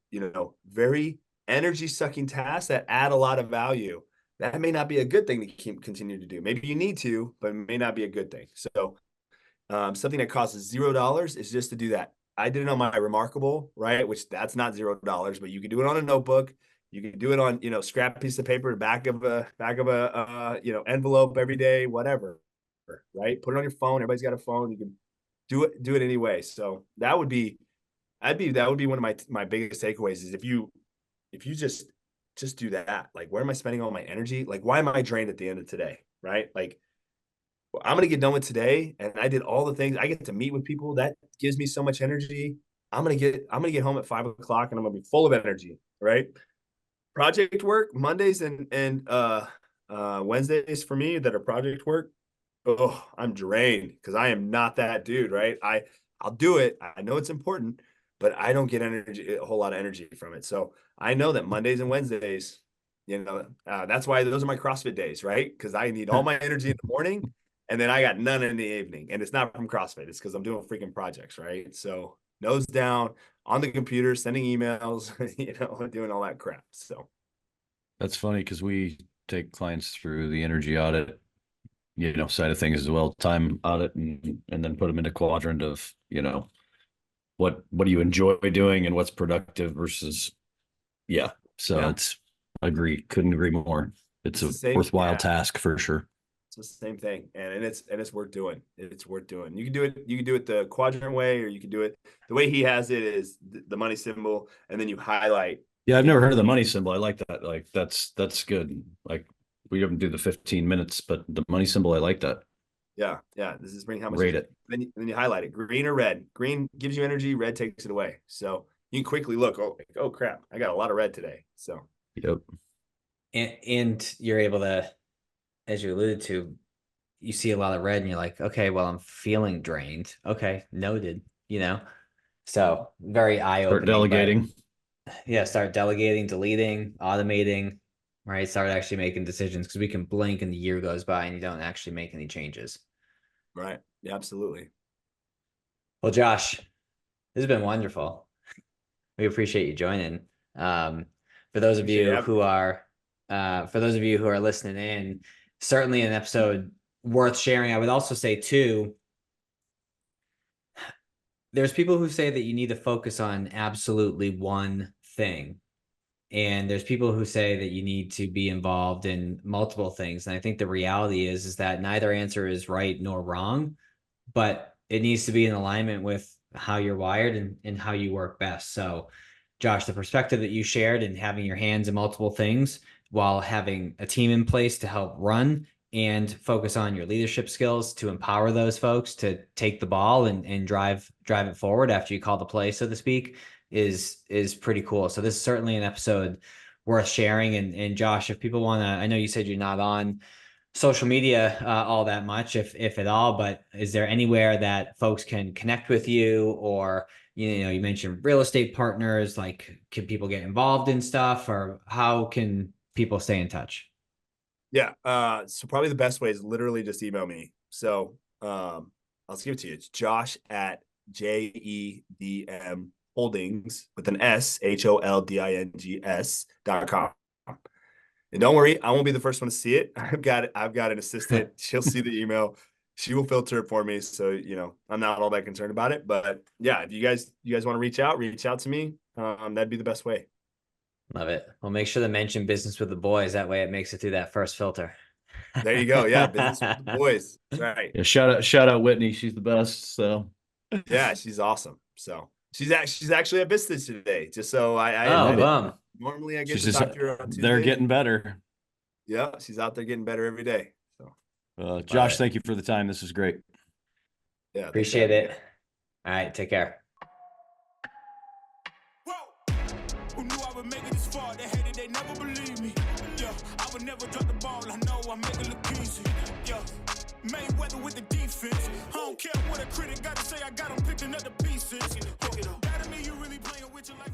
very energy sucking tasks that add a lot of value. That may not be a good thing to continue to do. Maybe you need to, but it may not be a good thing. So something that costs $0 is just to do that. I did it on my Remarkable, right? Which that's not $0, but you can do it on a notebook. You can do it on, scrap piece of paper, back of a envelope every day, whatever, right? Put it on your phone. Everybody's got a phone. You can do it anyway. So that would be, that would be one of my biggest takeaways is if you just do that, like, where am I spending all my energy? Like, why am I drained at the end of today? Right? Like, I'm gonna get done with today, and I did all the things. I get to meet with people. That gives me so much energy. I'm gonna get home at 5 o'clock, and I'm gonna be full of energy. Right? Project work Mondays and Wednesdays for me that are project work. Oh, I'm drained because I am not that dude. Right? I'll do it. I know it's important, but I don't get a whole lot of energy from it. So I know that Mondays and Wednesdays, that's why those are my CrossFit days, right? Because I need all my energy in the morning, and then I got none in the evening. And it's not from CrossFit; it's because I'm doing freaking projects, right? So nose down on the computer, sending emails, doing all that crap. So That's funny because we take clients through the energy audit, side of things as well, time audit, and then put them in a quadrant of, what do you enjoy doing and what's productive versus, So Yeah. couldn't agree more. It's the a same- worthwhile yeah. task for sure. It's the same thing, and it's worth doing. It's worth doing. You can do it the quadrant way, or you can do it the way he has it is the money symbol, and then you highlight. Yeah, I've never heard of the money symbol. I like that. Like that's good. Like we don't do the 15 minutes, but the money symbol, I like that. Yeah. This is bring how much. Rate it. Then you highlight it, green or red. Green gives you energy, red takes it away. So you can quickly look. Oh crap! I got a lot of red today. So Yep. And you're able to, as you alluded to, you see a lot of red and you're like, okay, well, I'm feeling drained. Okay, noted, So very eye-opening. Start delegating. Start delegating, deleting, automating, right? Start actually making decisions, because we can blink and the year goes by and you don't actually make any changes. right. Yeah, absolutely. Well, Josh, this has been wonderful. We appreciate you joining. For those of you who are listening in, certainly an episode worth sharing. I would also say too, there's people who say that you need to focus on absolutely one thing. And there's people who say that you need to be involved in multiple things. And I think the reality is that neither answer is right nor wrong, but it needs to be in alignment with how you're wired and how you work best. So Josh, the perspective that you shared and having your hands in multiple things while having a team in place to help run and focus on your leadership skills to empower those folks to take the ball and drive it forward after you call the play, so to speak, is pretty cool. So this is certainly an episode worth sharing. And Josh, if people want to, I know you said you're not on social media all that much, if at all, but is there anywhere that folks can connect with you, or you mentioned real estate partners, like can people get involved in stuff, or how can people stay in touch? Yeah. So probably the best way is literally just email me. So I'll just give it to you. It's Josh at JEDM Holdings with an S, HOLDINGS.com. And don't worry, I won't be the first one to see it. I've got an assistant. She'll see the email. She will filter it for me. So, I'm not all that concerned about it. But yeah, if you guys want to reach out to me. That'd be the best way. Love it. Well, make sure to mention business with the boys. That way it makes it through that first filter. There you go. Yeah. Business with the boys. That's right. Yeah, shout out Whitney. She's the best. So yeah, she's awesome. So she's actually at Vistage today. Just so normally I get to talk to her on Tuesday. They're getting better. Yeah, she's out there getting better every day. So Josh, thank you for the time. This is great. Yeah. Appreciate it. All right, take care. Who knew I would make it this far? They hated, they never believe me. Yeah, I would never drop the ball. I know I make it look easy. Yeah, Mayweather with the defense. I don't care what a critic got to say. I got them picking up the pieces. That to me, you really playing with your life.